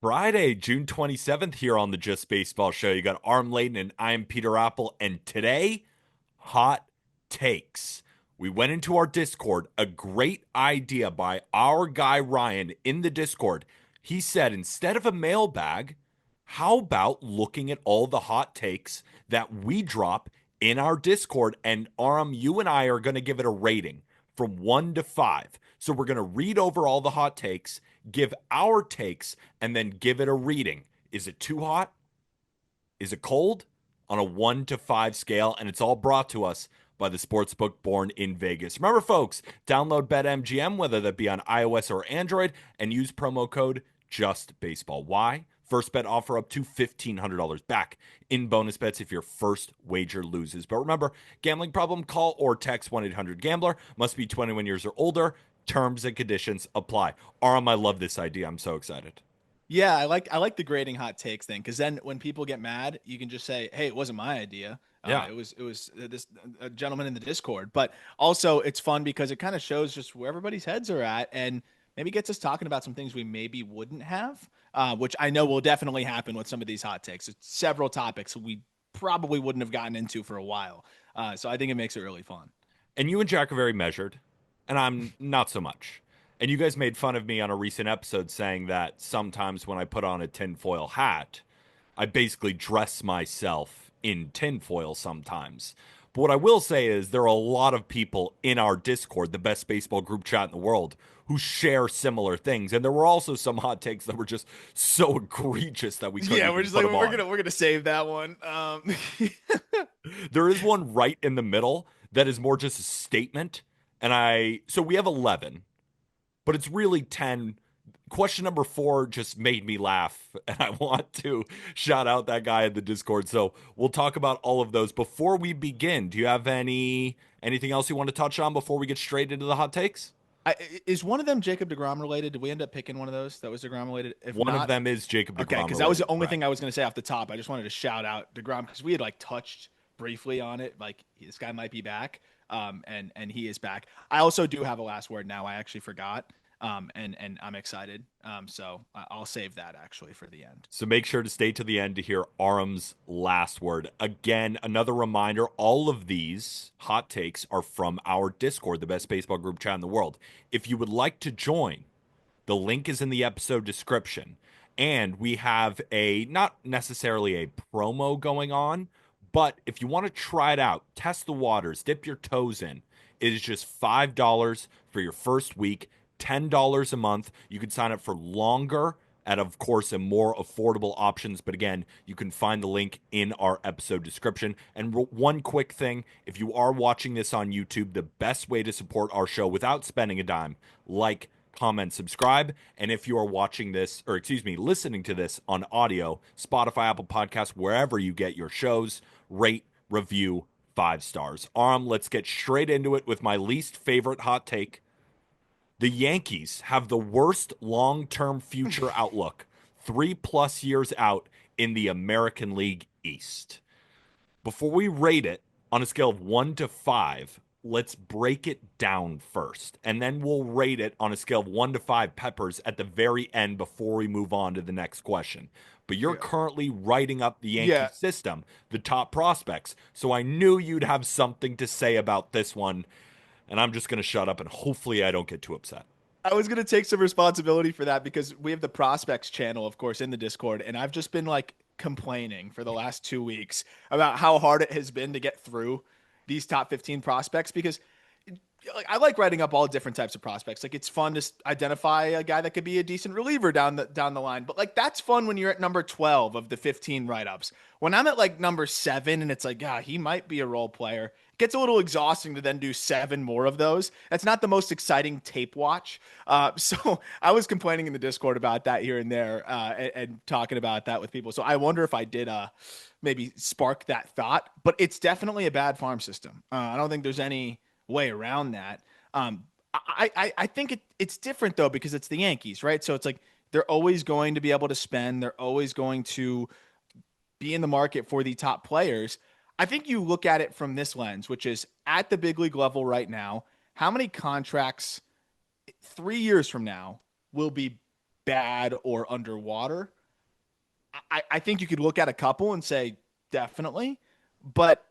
Friday, June 27th, here on the Just Baseball Show. You got Arm Layton and I'm Peter Apple. And today, hot takes. We went into our Discord, a great idea by our guy Ryan in the Discord. He said, instead of a mailbag, how about looking at all the hot takes that we drop in our Discord? And Aram, you and I are going to give it a rating from 1 to 5. So we're going to read over all the hot takes, give our takes, and then give it a reading. Is it too hot? Is it cold? On a 1 to 5 scale. And it's all brought to us by the sportsbook born in Vegas. Remember, folks, download BetMGM, whether that be on iOS or Android, and use promo code JUSTBASEBALL. Why? First bet offer up to $1,500 back in bonus bets if your first wager loses. But remember, gambling problem, call or text 1-800-GAMBLER. Must be 21 years or older. Terms and conditions apply. Aram, I love this idea. I'm so excited. Yeah, I like the grading hot takes thing because then when people get mad, you can just say, "Hey, it wasn't my idea. Yeah. It was this a gentleman in the Discord." But also, it's fun because it kind of shows just where everybody's heads are at, and maybe gets us talking about some things we maybe wouldn't have, which I know will definitely happen with some of these hot takes. It's several topics we probably wouldn't have gotten into for a while, so I think it makes it really fun. And you and Jack are very measured, and I'm not so much. And you guys made fun of me on a recent episode saying that sometimes when I put on a tinfoil hat, I basically dress myself in tinfoil sometimes. But what I will say is there are a lot of people in our Discord, the best baseball group chat in the world, who share similar things. And there were also some hot takes that were just so egregious that we couldn't Yeah, we're even just put like them on. we're gonna save that one. There is one right in the middle that is more just a statement. So we have 11, but it's really 10. Question number 4 just made me laugh, and I want to shout out that guy in the Discord. So we'll talk about all of those. Before we begin, do you have anything else you want to touch on before we get straight into the hot takes? I, is one of them Jacob deGrom related? Did we end up picking one of those that was deGrom related? If One of not, them is Jacob okay, deGrom because that was the related, only thing I correct? was going to say off the top. I just wanted to shout out deGrom because we had like touched briefly on it. Like this guy might be back, and he is back. I also do have a last word now. I actually forgot, and I'm excited. So I'll save that actually for the end. So make sure to stay to the end to hear Aram's last word. Again, another reminder, all of these hot takes are from our Discord, the best baseball group chat in the world. If you would like to join, the link is in the episode description. And we have a not necessarily a promo going on, but if you want to try it out, test the waters, dip your toes in, it is just $5 for your first week, $10 a month. You can sign up for longer at, of course, a more affordable options. But again, you can find the link in our episode description. And one quick thing, if you are watching this on YouTube, the best way to support our show without spending a dime, like, comment, subscribe. And if you are watching this, or excuse me, listening to this on audio, Spotify, Apple Podcasts, wherever you get your shows, rate, review, 5 stars. Let's get straight into it with my least favorite hot take. The Yankees have the worst long-term future outlook, 3+ years out in the American League East. Before we rate it on a scale of 1 to 5, let's break it down first. And then we'll rate it on a scale of 1 to 5 peppers at the very end before we move on to the next question. But you're Yeah. currently writing up the Yankee Yeah, system, the top prospects. So I knew you'd have something to say about this one. And I'm just going to shut up and hopefully I don't get too upset. I was gonna take some responsibility for that because we have the prospects channel, of course, in the Discord, and I've just been like complaining for the last 2 weeks about how hard it has been to get through these top 15 prospects because like I like writing up all different types of prospects. Like it's fun to identify a guy that could be a decent reliever down the line. But like that's fun when you're at number 12 of the 15 write-ups. When I'm at like number 7 and it's like, ah, he might be a role player. It gets a little exhausting to then do 7 more of those. That's not the most exciting tape watch. So I was complaining in the Discord about that here and there, and talking about that with people. So I wonder if I did maybe spark that thought, but it's definitely a bad farm system. I don't think there's any way around that. I think it's different though because it's the Yankees, right? So it's like they're always going to be able to spend. They're always going to be in the market for the top players. I think you look at it from this lens, which is at the big league level right now. How many contracts 3 years from now will be bad or underwater. I think you could look at a couple and say definitely, but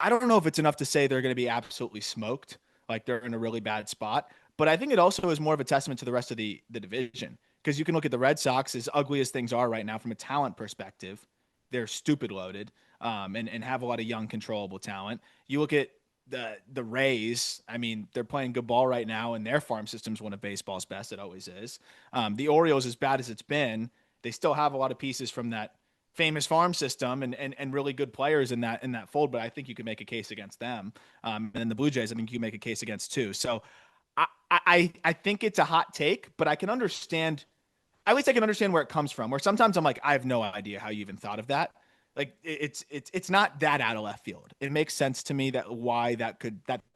I don't know if it's enough to say they're going to be absolutely smoked, like they're in a really bad spot. But I think it also is more of a testament to the rest of the division, because you can look at the Red Sox, as ugly as things are right now from a talent perspective. They're stupid loaded, and have a lot of young, controllable talent. You look at the Rays. I mean, they're playing good ball right now, and their farm system's one of baseball's best. It always is. The Orioles, as bad as it's been, they still have a lot of pieces from that famous farm system and really good players in that fold. But I think you could make a case against them. And then the Blue Jays, I think you can make a case against too. So I think it's a hot take, but I can understand. At least I can understand where it comes from. Where sometimes I'm like, I have no idea how you even thought of that. Like it's not that out of left field. It makes sense to me that why that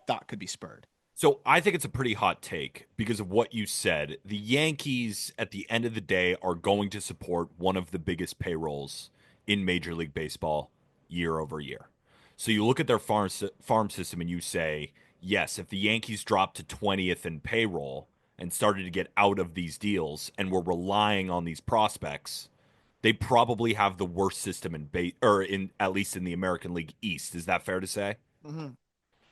thought could be spurred. So I think it's a pretty hot take because of what you said. The Yankees, at the end of the day, are going to support one of the biggest payrolls in Major League Baseball year over year. So you look at their farm system and you say, yes, if the Yankees dropped to 20th in payroll and started to get out of these deals and were relying on these prospects, they probably have the worst system or in at least in the American League East. Is that fair to say? Mm-hmm.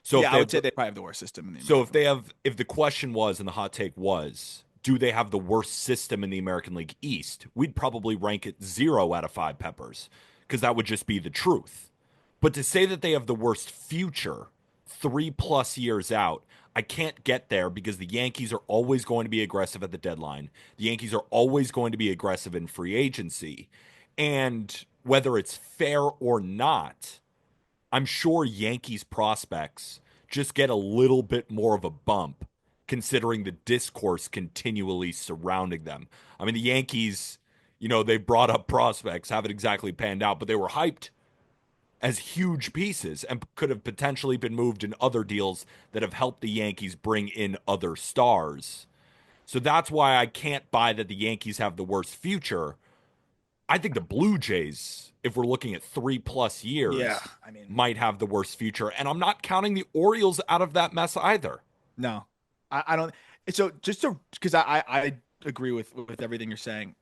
So if Yeah, I they would have say they probably have the worst system in the So American League. if the question was and the hot take was, do they have the worst system in the American League East? We'd probably rank it 0 out of 5 peppers because that would just be the truth. But to say that they have the worst future 3+ years out, I can't get there because the Yankees are always going to be aggressive at the deadline. The Yankees are always going to be aggressive in free agency. And whether it's fair or not, I'm sure Yankees prospects just get a little bit more of a bump considering the discourse continually surrounding them. I mean, the Yankees, they brought up prospects, haven't exactly panned out, but they were hyped as huge pieces and could have potentially been moved in other deals that have helped the Yankees bring in other stars. So that's why I can't buy that the Yankees have the worst future. I think the Blue Jays, if we're looking at 3+ years, Yeah, I mean, might have the worst future. And I'm not counting the Orioles out of that mess either. no, I don't. So just to because I agree with everything you're saying.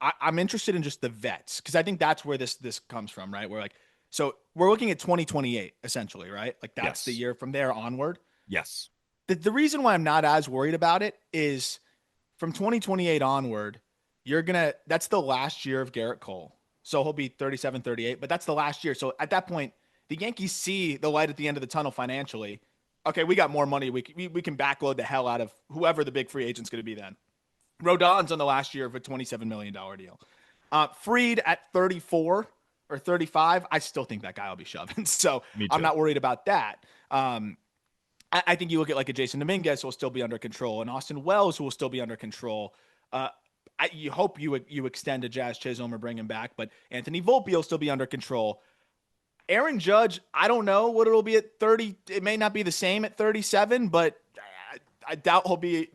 I'm interested in just the vets because I think that's where this comes from, right? We're like, so we're looking at 2028 essentially, right? Like that's the Yes. year from there onward. Yes. The reason why I'm not as worried about it is from 2028 onward, that's the last year of Garrett Cole. So he'll be 37, 38, but that's the last year. So at that point, the Yankees see the light at the end of the tunnel financially. Okay, we got more money. We can backload the hell out of whoever the big free agent's going to be then. Rodon's on the last year of a $27 million deal. Freed at 34 or 35, I still think that guy will be shoving. So Me I'm too. not worried about that. I think you look at like a Jason Dominguez who will still be under control, and Austin Wells who will still be under control. You hope you extend to Jazz Chisholm or bring him back, but Anthony Volpe will still be under control. Aaron Judge, I don't know what it'll be at 30. It may not be the same at 37, but I doubt he'll be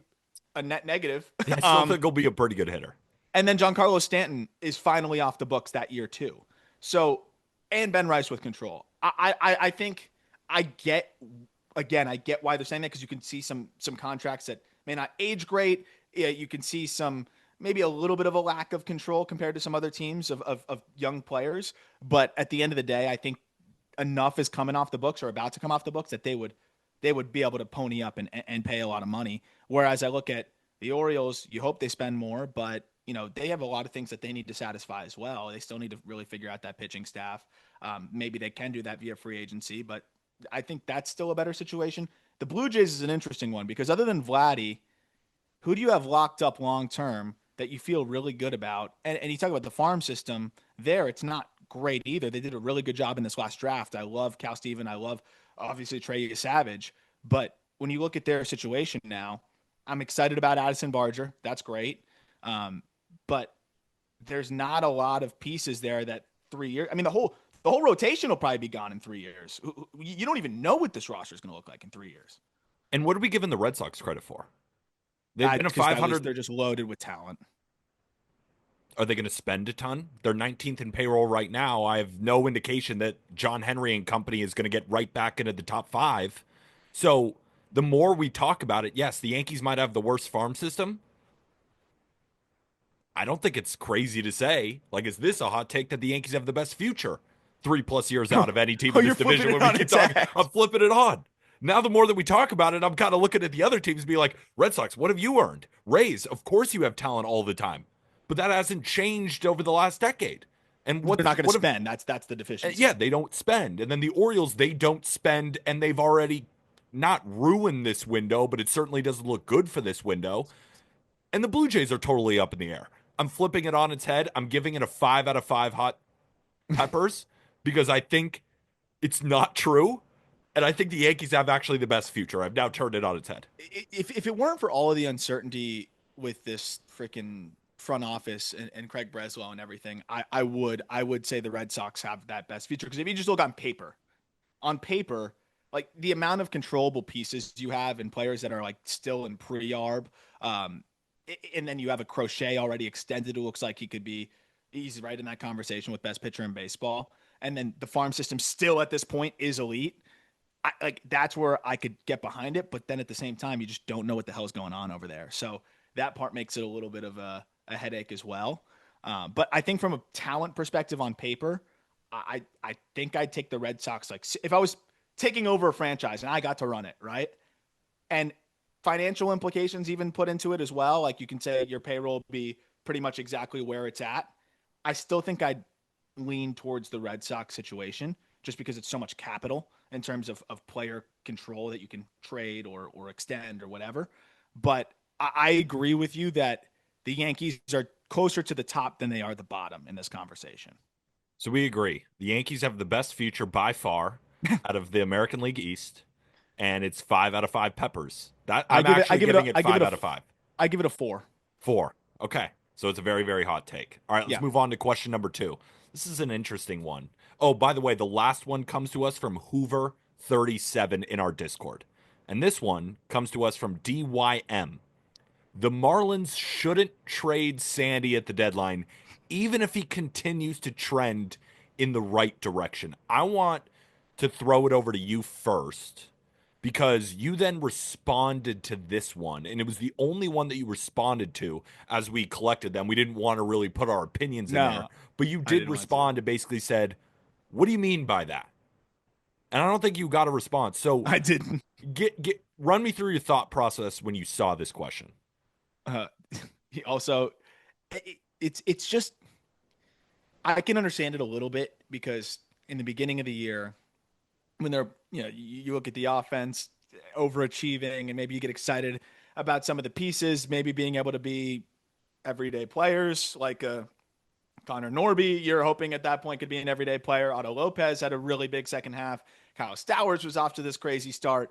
a net negative. Yeah, I still think he'll be a pretty good hitter. And then Giancarlo Stanton is finally off the books that year too. So, and Ben Rice with control. I think I get I get why they're saying that because you can see some contracts that may not age great. Yeah, you can see some maybe a little bit of a lack of control compared to some other teams of young players. But at the end of the day, I think enough is coming off the books or about to come off the books that they would be able to pony up and pay a lot of money. Whereas I look at the Orioles, you hope they spend more, but they have a lot of things that they need to satisfy as well. They still need to really figure out that pitching staff. Maybe they can do that via free agency, but I think that's still a better situation. The Blue Jays is an interesting one because other than Vladdy, who do you have locked up long term that you feel really good about? And you talk about the farm system there, it's not great either. They did a really good job in this last draft. I love Cal Steven. I love obviously Trey Savage. But when you look at their situation now, I'm excited about Addison Barger. That's great. But there's not a lot of pieces there that 3 years. I mean, the whole rotation will probably be gone in 3 years. You don't even know what this roster is going to look like in 3 years. And what are we giving the Red Sox credit for? They've been a Because 500. they're just loaded with talent. Are they going to spend a ton? They're 19th in payroll right now. I have no indication that John Henry and company is going to get right back into the top 5. So the more we talk about it, yes, the Yankees might have the worst farm system, I don't think it's crazy to say, like, is this a hot take that the Yankees have the best future 3+ years out of any team Oh, in you're this flipping division? it When we on keep its talking, head. I'm flipping it on. Now, the more that we talk about it, I'm kind of looking at the other teams and be like, Red Sox, what have you earned? Rays, of course you have talent all the time, but that hasn't changed over the last decade. And They're not going to what have spend. That's the yeah, deficiency. they don't spend. And then the Orioles, they don't spend, and they've already not ruined this window, but it certainly doesn't look good for this window. And the Blue Jays are totally up in the air. I'm flipping it on its head. I'm giving it a 5 out of 5 hot peppers because I think it's not true. And I think the Yankees have actually the best future. I've now turned it on its head. If it weren't for all of the uncertainty with this freaking front office and Craig Breslow and everything, I would say the Red Sox have that best future. Because if you just look on paper, like the amount of controllable pieces you have and players that are like still in pre-arb, um, and then you have a Crochet already extended. It looks like he's right in that conversation with best pitcher in baseball. And then the farm system still at this point is elite. Like that's where I could get behind it, but then at the same time, you just don't know what the hell's going on over there. So that part makes it a little bit of a headache as well. But I think from a talent perspective on paper, I think I'd take the Red Sox. Like if I was taking over a franchise and I got to run it, right? And financial implications even put into it as well. Like you can say your payroll will be pretty much exactly where it's at. I still think I'd lean towards the Red Sox situation just because it's so much capital in terms of player control that you can trade or extend or whatever. But I agree with you that the Yankees are closer to the top than they are the bottom in this conversation. So we agree. The Yankees have the best future by far out of the American League East, and it's 5 out of 5 peppers. That I I'm give it I actually give it a giving it I give it five a out of five. I give it a 4. 4. Okay. So it's a very, very hot take. All right, let's Yeah. move on to question number 2. This is an interesting one. Oh, by the way, the last one comes to us from Hoover37 in our Discord. And this one comes to us from DYM. The Marlins shouldn't trade Sandy at the deadline, even if he continues to trend in the right direction. I want to throw it over to you first because you then responded to this one, and it was the only one that you responded to as we collected them. We didn't want to really put our opinions in there, No, but you I did didn't want to. respond and basically said, "What do you mean by that?" And I don't think you got a response. So I didn't. get run me through your thought process when you saw this question. Uh, he also, it's just I can understand it a little bit because in the beginning of the year, when they're you look at the offense overachieving and maybe you get excited about some of the pieces, maybe being able to be everyday players like Connor Norby. You're hoping at that point could be an everyday player. Otto Lopez had a really big second half. Kyle Stowers was off to this crazy start,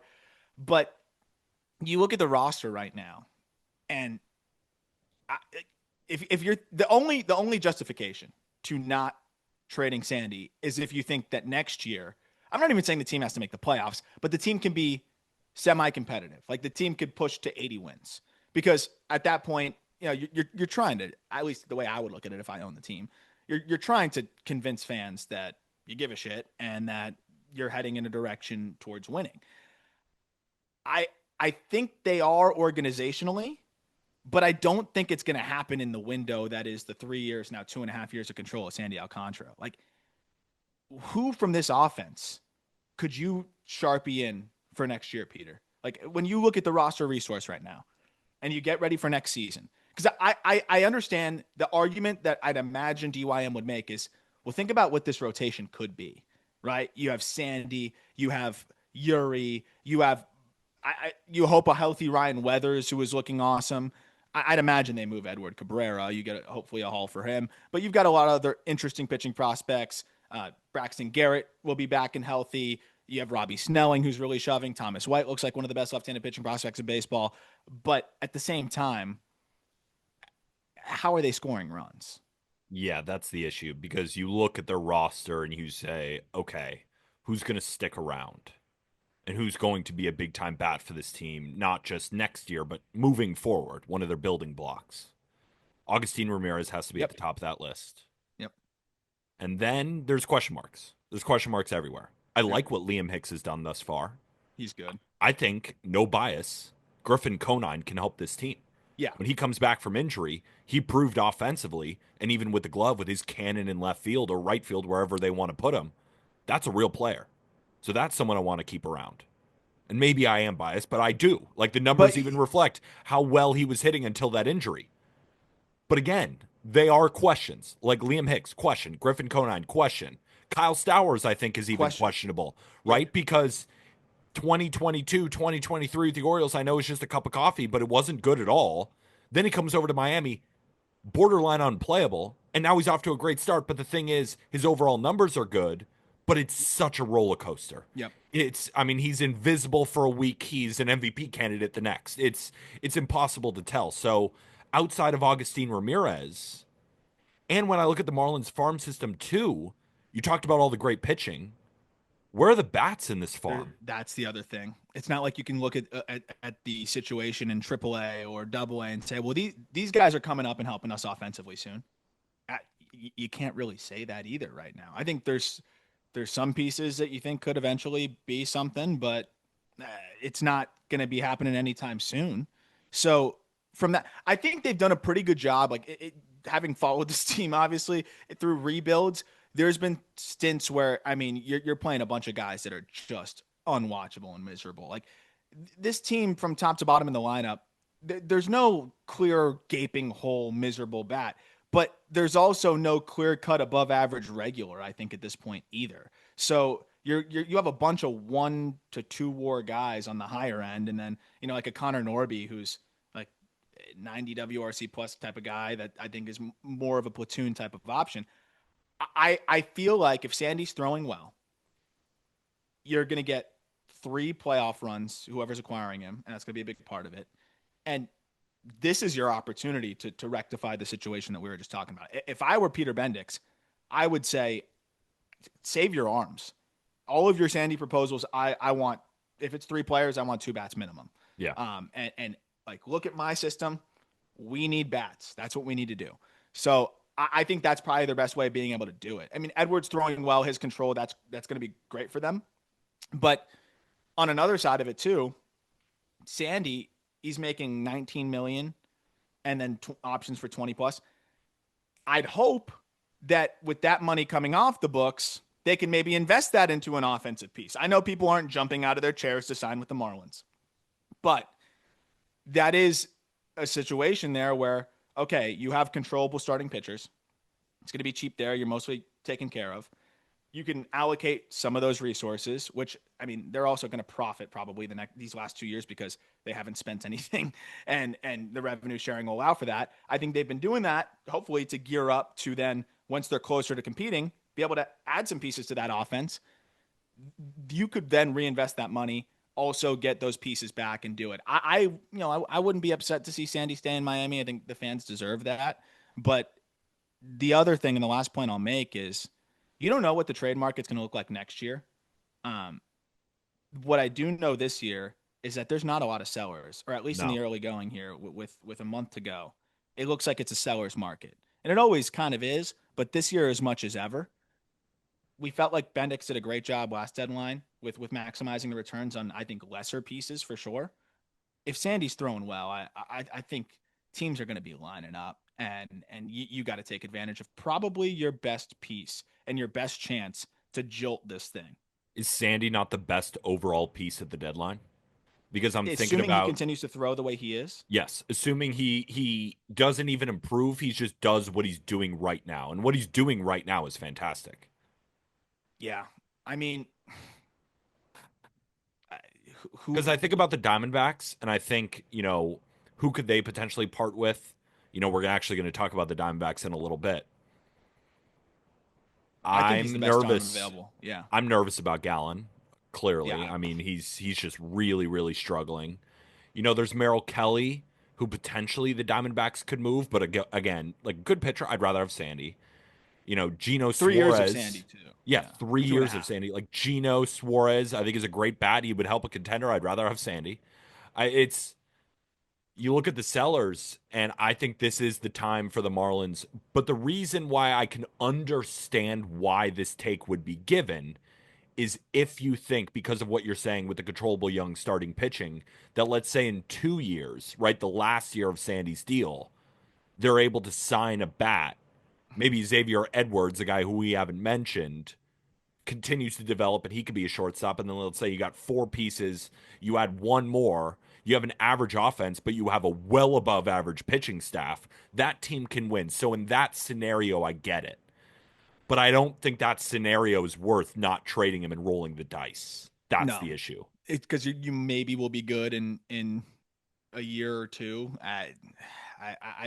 but you look at the roster right now, and I, if you're the only justification to not trading Sandy is if you think that next year, I'm not even saying the team has to make the playoffs, but the team can be semi-competitive. Like the team could push to 80 wins because at that point, you're trying to, at least the way I would look at it if I own the team, you're trying to convince fans that you give a shit and that you're heading in a direction towards winning. I I think they are organizationally, but I don't think it's going to happen in the window that is the 3 years, now 2.5 years of control of Sandy Alcantara. Like, who from this offense could you sharpie in for next year, Peter? Like, when you look at the roster resource right now and you get ready for next season, because I understand the argument that I'd imagine DYM would make is, well, think about what this rotation could be, right? You have Sandy, you have Yuri, you have you hope a healthy Ryan Weathers who is looking awesome. I'd imagine they move Edward Cabrera. You get hopefully a haul for him, but you've got a lot of other interesting pitching prospects. Braxton Garrett will be back and healthy. You have Robbie Snelling, who's really shoving. Thomas White looks like one of the best left-handed pitching prospects in baseball. But at the same time, how are they scoring runs? Yeah, that's the issue because you look at their roster and you say, okay, who's going to stick around and who's going to be a big time bat for this team, not just next year, but moving forward, one of their building blocks. Augustine Ramirez has to be at Yep. the top of that list. Yep. And then there's question marks. There's question marks everywhere. I Yep. like what Liam Hicks has done thus far. He's good. I think, no bias, Griffin Conine can help this team. Yeah. When he comes back from injury, he proved offensively, and even with the glove, with his cannon in left field or right field, wherever they want to put him, that's a real player. So that's someone I want to keep around. And maybe I am biased, but I do. Like the But numbers even reflect how well he was hitting until that injury. But again, they are questions. Like Liam Hicks, question. Griffin Conine, question. Kyle Stowers, I think, is even question. questionable, Yep. right? Because 2022, 2023 with the Orioles, I know it's just a cup of coffee, but it wasn't good at all. Then he comes over to Miami, borderline unplayable, and now he's off to a great start. But the thing is, his overall numbers are good, but it's such a roller coaster. Yep. I mean, he's invisible for a week. He's an MVP candidate the next. It's impossible to tell. So outside of Augustine Ramirez, and when I look at the Marlins farm system too, you talked about all the great pitching. Where are the bats in this farm? That's the other thing. It's not like you can look at the situation in AAA or AA and say, well, these guys are coming up and helping us offensively soon. You can't really say that either right now. I think there's some pieces that you think could eventually be something, but it's not going to be happening anytime soon. So from that, I think they've done a pretty good job. Like having followed this team, obviously through rebuilds, there's been stints where I mean you're playing a bunch of guys that are just unwatchable and miserable. Like this team from top to bottom in the lineup, there's no clear gaping hole miserable bat, but there's also no clear cut above average regular. I think at this point either. So you have a bunch of 1 to 2 WAR guys on the higher end, and then like a Connor Norby who's like 90 WRC plus type of guy that I think is more of a platoon type of option. I feel like if Sandy's throwing well, you're going to get 3 playoff runs, whoever's acquiring him, and that's going to be a big part of it. And this is your opportunity to rectify the situation that we were just talking about. If I were Peter Bendix, I would say save your arms. All of your Sandy proposals, I want, if it's 3 players, I want 2 bats minimum. Yeah. And like, look at my system. We need bats. That's what we need to do. So I think that's probably their best way of being able to do it. I mean, Edwards throwing well, his control, that's going to be great for them. But on another side of it too, Sandy, he's making 19 million and then options for 20 plus. I'd hope that with that money coming off the books, they can maybe invest that into an offensive piece. I know people aren't jumping out of their chairs to sign with the Marlins, but that is a situation there where, okay, you have controllable starting pitchers. It's going to be cheap there. You're mostly taken care of. You can allocate some of those resources, which, I mean, they're also going to profit probably these last 2 years because they haven't spent anything and the revenue sharing will allow for that. I think they've been doing that hopefully to gear up to then, once they're closer to competing, be able to add some pieces to that offense. You could then reinvest that money, also get those pieces back and do it. I wouldn't be upset to see Sandy stay in Miami. I think the fans deserve that. But the other thing, and the last point I'll make is, you don't know what the trade market's going to look like next year. What I do know this year is that there's not a lot of sellers, or at least in the early going here with a month to go. It looks like it's a seller's market. And it always kind of is, but this year as much as ever. We felt like Bendix did a great job last deadline with maximizing the returns on, I think, lesser pieces for sure. If Sandy's throwing well, I think teams are going to be lining up, and you got to take advantage of probably your best piece and your best chance to jolt this thing. Is Sandy not the best overall piece at the deadline? Because I'm thinking Assuming about, he continues to throw the way he is. yes, assuming he doesn't even improve, he just does what he's doing right now. And what he's doing right now is fantastic. Yeah. I mean, Because I think about the Diamondbacks and I think, who could they potentially part with? We're actually going to talk about the Diamondbacks in a little bit. I think he's the I'm best arm nervous. available. Yeah. I'm nervous about Gallen, clearly. Yeah. I mean, he's just really, really struggling. There's Merrill Kelly, who potentially the Diamondbacks could move, but again, like good pitcher, I'd rather have Sandy. Gino 3 years of Suarez. Sandy too. Yeah, 3 years of 2.5. Sandy. Like Gino Suarez, I think is a great bat. He would help a contender. I'd rather have Sandy. It's You look at the sellers, and I think this is the time for the Marlins. But the reason why I can understand why this take would be given is if you think, because of what you're saying with the controllable young starting pitching, that let's say in 2 years, right, the last year of Sandy's deal, they're able to sign a bat. Maybe Xavier Edwards, a guy who we haven't mentioned, continues to develop and he could be a shortstop. And then let's say you got four pieces, you add one more, you have an average offense, but you have a well above average pitching staff. That team can win. So in that scenario, I get it. But I don't think that scenario is worth not trading him and rolling the dice. That's No, the issue. it's because you maybe will be good in a year or two. I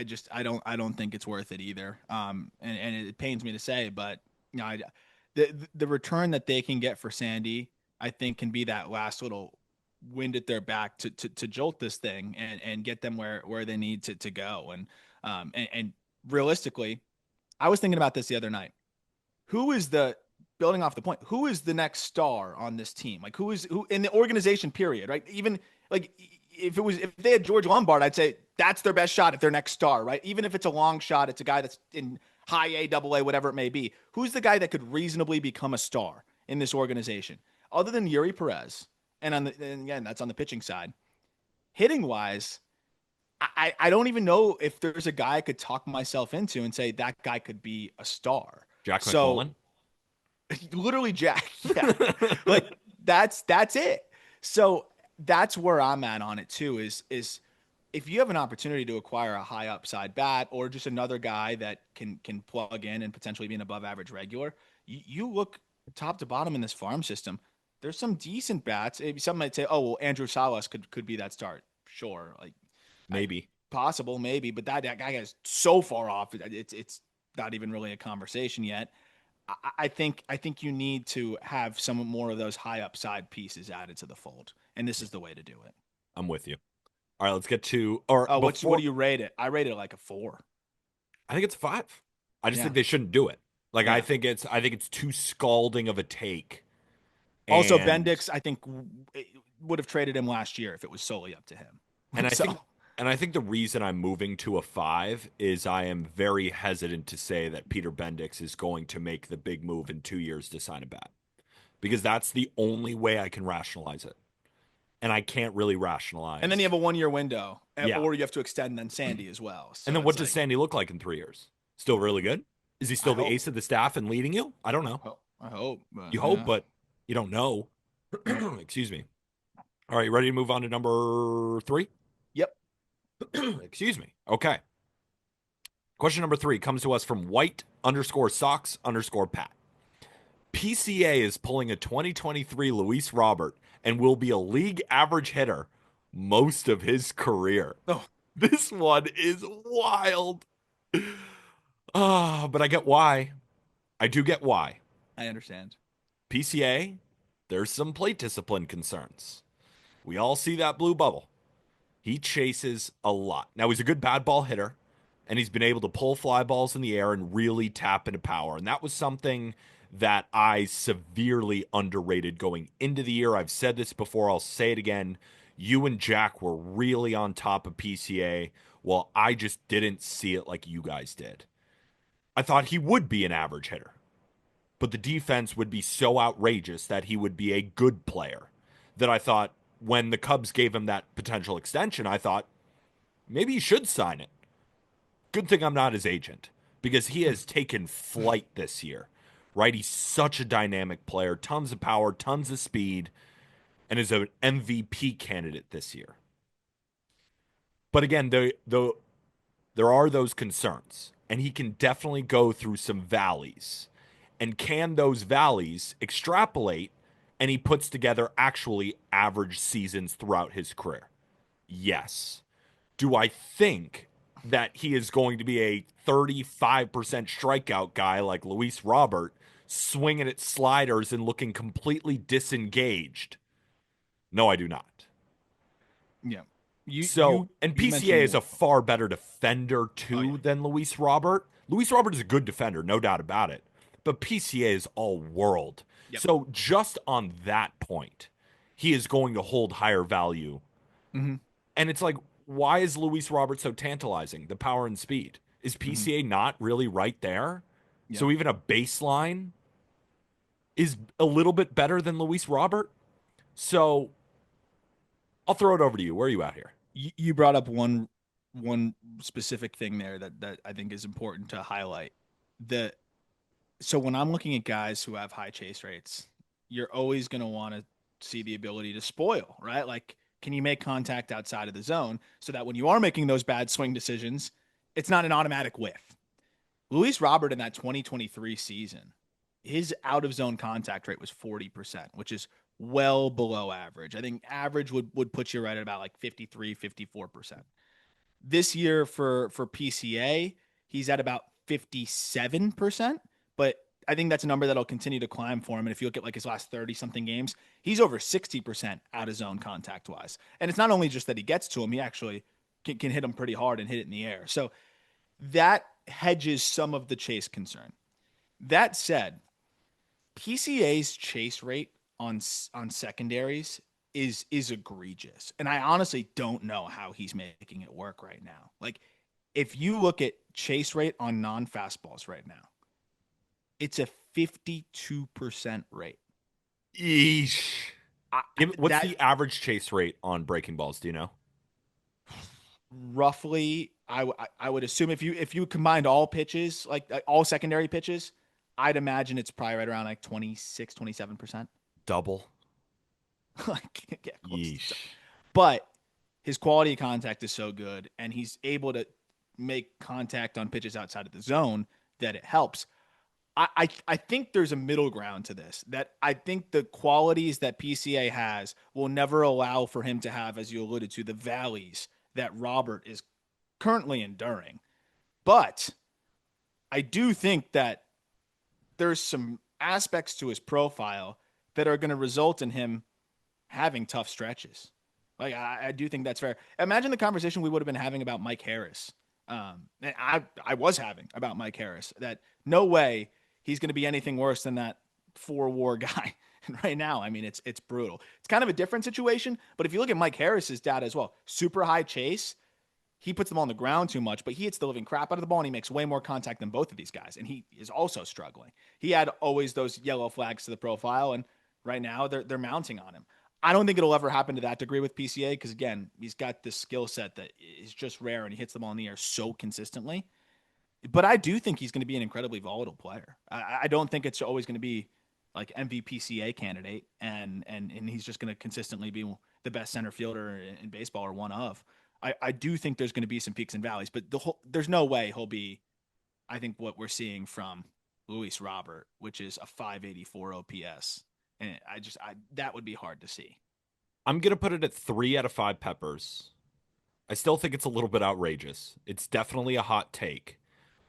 don't think it's worth it either. And it pains me to say, but you know, the return that they can get for Sandy, I think, can be that last little wind at their back to jolt this thing and get them where they need to go. And realistically, I was thinking about this the other night. Who is the building off the point? Who is the next star on this team? Like who in the organization period, right? Even like if they had George Lombard, I'd say that's their best shot at their next star, right? Even if it's a long shot, it's a guy that's in high A, double A, whatever it may be. Who's the guy that could reasonably become a star in this organization? Other than Yuri Perez, and again, that's on the pitching side. Hitting wise, I don't even know if there's a guy I could talk myself into and say that guy could be a star. Jack So McMullen? literally Jack. Yeah. Like that's it. So that's where I'm at on it too, is if you have an opportunity to acquire a high upside bat or just another guy that can plug in and potentially be an above average regular, you look top to bottom in this farm system. There's some decent bats. Some might say, oh well, Andrew Salas could be that start. Sure, like Maybe. possible, maybe, but that guy is so far off. It's not even really a conversation yet. I think you need to have some more of those high upside pieces added to the fold, and this is the way to do it. I'm with you. All right, let's get to or Oh, what before do you rate it? I rate it like a 4. I think it's 5. I just Yeah, think they shouldn't do it. Like yeah. I think it's too scalding of a take. Also, And Bendix, I think would have traded him last year if it was solely up to him. and I So think and I think the reason I'm moving to a 5 is I am very hesitant to say that Peter Bendix is going to make the big move in 2 years to sign a bat. Because that's the only way I can rationalize it. And I can't really and then you rationalize. have a 1 year window, Yeah. or you have to extend then Sandy as well. And So then what it's does like Sandy look like in 3 years? Still really good? Is he I still the hope, ace of the staff and leading you? I don't know. I hope, but You hope, yeah, but you don't know. nope, Excuse me. All right, you ready to move on to number 3? yep. Excuse me. Okay. Question number 3 comes to us from white underscore socks underscore Pat. PCA is pulling a 2023 Luis Robert and will be a league average hitter most of his career. Oh, This one is wild. But I get why. I do get why. I understand. PCA, there's some plate discipline concerns. We all see that blue bubble. He chases a lot. Now, he's a good bad ball hitter, and he's been able to pull fly balls in the air and really tap into power. And that was something that I severely underrated going into the year. I've said this before, I'll say it again. You and Jack were really on top of PCA, while I just didn't see it like you guys did. I thought he would be an average hitter, but the defense would be so outrageous that he would be a good player that I thought when the Cubs gave him that potential extension, I thought maybe he should sign it. Good thing I'm not his agent because he has taken flight this year, right? He's such a dynamic player, tons of power, tons of speed, and is an MVP candidate this year. But again, there are those concerns, and he can definitely go through some valleys. And can those valleys extrapolate and he puts together actually average seasons throughout his career? Yes. Do I think that he is going to be a 35% strikeout guy like Luis Robert, swinging at sliders and looking completely disengaged? No, I do not. Yeah. You So, you and you PCA mentioned is a far better defender oh yeah. too than Luis Robert. Luis Robert is a good defender, no doubt about it. But PCA is all world. Yep. So, just on that point, he is going to hold higher value. Mm-hmm. And it's like, why is Luis Robert so tantalizing? The power and speed. Is Mm-hmm. PCA not really right there? Yep. So, even a baseline is a little bit better than Luis Robert. So I'll throw it over to you. Where are you at here? You brought up one specific thing there that I think is important to highlight. The So when I'm looking at guys who have high chase rates, you're always going to want to see the ability to spoil, right? Like, can you make contact outside of the zone so that when you are making those bad swing decisions, it's not an automatic whiff? Luis Robert in that 2023 season, his out of zone contact rate was 40%, which is well below average. I think average would put you right at about like 53, 54%. This year for PCA, he's at about 57%, but I think that's a number that'll continue to climb for him. And if you look at like his last 30 something games, he's over 60% out of zone contact wise. And it's not only just that he gets to him, he actually can hit him pretty hard and hit it in the air. So that hedges some of the chase concern. That said, PCA's chase rate on secondaries is egregious. And I honestly don't know how he's making it work right now. Like if you look at chase rate on non-fastballs right now, it's a 52% rate. Eesh. I, What's that the average chase rate on breaking balls? Do you know? roughly I would assume if you combined all pitches, like all secondary pitches, I'd imagine it's probably right around like 26, 27%. Double. Like yeah, close. Yeesh. But his quality of contact is so good and he's able to make contact on pitches outside of the zone that it helps. I think there's a middle ground to this, that I think the qualities that PCA has will never allow for him to have, as you alluded to, the valleys that Robert is currently enduring. But I do think that there's some aspects to his profile that are going to result in him having tough stretches. Like I do think that's fair. Imagine the conversation we would have been having about Mike Harris. And I was having about Mike Harris, that no way he's going to be anything worse than that 4 WAR guy. And right now, I mean, it's brutal. It's kind of a different situation, but if you look at Mike Harris's data as well, super high chase, he puts them on the ground too much, but he hits the living crap out of the ball and he makes way more contact than both of these guys. And he is also struggling. He had always those yellow flags to the profile, and right now they're mounting on him. I don't think it'll ever happen to that degree with PCA because, again, he's got this skill set that is just rare and he hits the ball in the air so consistently. But I do think he's going to be an incredibly volatile player. I don't think it's always going to be like MVPCA candidate and he's just going to consistently be the best center fielder in baseball or one of. I do think there's going to be some peaks and valleys, but there's no way he'll be, I think, what we're seeing from Luis Robert, which is a 584 OPS. And that would be hard to see. I'm going to put it at 3 out of 5 peppers. I still think it's a little bit outrageous. It's definitely a hot take.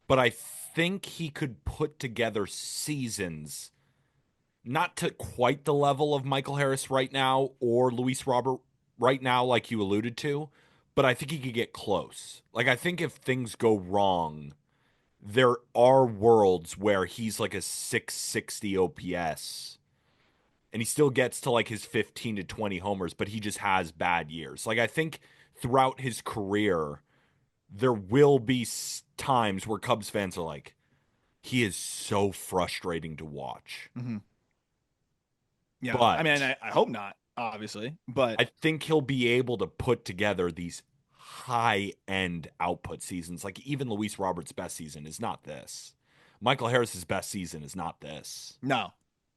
But I think he could put together seasons, not to quite the level of Michael Harris right now or Luis Robert right now, like you alluded to, but I think he could get close. Like, I think if things go wrong, there are worlds where he's like a 660 OPS and he still gets to like his 15 to 20 homers, but he just has bad years. Like, I think throughout his career, there will be times where Cubs fans are like, he is so frustrating to watch. Mm-hmm. Yeah. I But mean, I hope not, obviously, but I think he'll be able to put together these high end output seasons. Like even Luis Roberts' best season is not this. Michael Harris's best season is not this. no.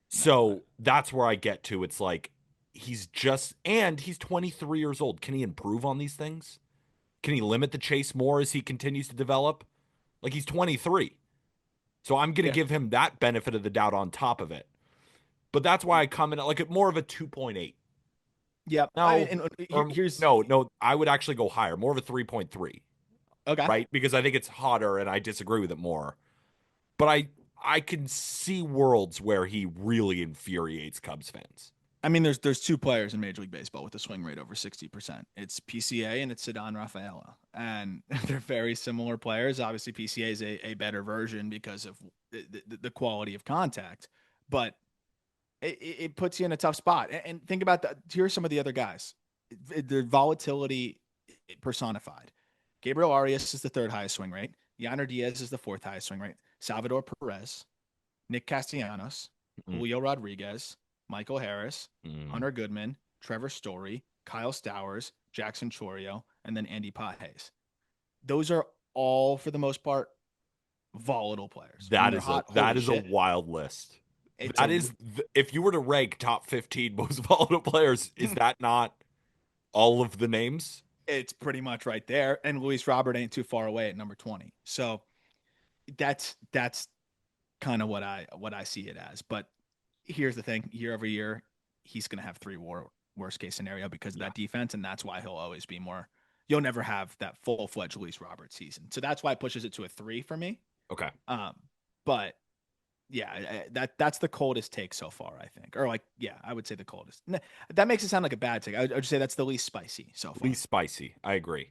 So that's where I get to. It's like he's 23 years old. Can he improve on these things? Can he limit the chase more as he continues to develop? Like he's 23. So I'm going to give him that benefit of the doubt on top of it. But that's why I come in at like more of a 2.8. Yeah. No, Here's no, I would actually go higher, more of a 3.3. okay. Right? Because I think it's hotter and I disagree with it more. But I can see worlds where he really infuriates Cubs fans. I mean, there's 2 players in Major League Baseball with a swing rate over 60%. It's PCA and it's Ceddanne Rafaela. And they're very similar players. Obviously, PCA is a better version because of the quality of contact. But it puts you in a tough spot. And think about that. Here's some of the other guys. Their volatility personified. Gabriel Arias is the 3rd highest swing rate. Yainer Diaz is the 4th highest swing rate. Salvador Perez, Nick Castellanos, Mm, Julio Rodriguez, Michael Harris, mm. Hunter Goodman, Trevor Story, Kyle Stowers, Jackson Chorio, and then Andy Pajes. Those are all, for the most part, volatile players. When they're hot, That holy is a shit. wild list. It's That a is if you were to rank top 15 most volatile players, is that not all of the names? it's pretty much right there. And Luis Robert ain't too far away at number 20. So that's kind of what I see it as. But here's the thing: year over year, he's going to have three worst case scenario because of Yeah. that defense, and that's why he'll always be more. You'll never have that full fledged Luis Robert season, so that's why it pushes it to a 3 for me. Okay. But yeah, that's the coldest take so far, I think, or like yeah, I would say the coldest. That makes it sound like a bad take. I would just say that's the least spicy so far. Least spicy. I agree.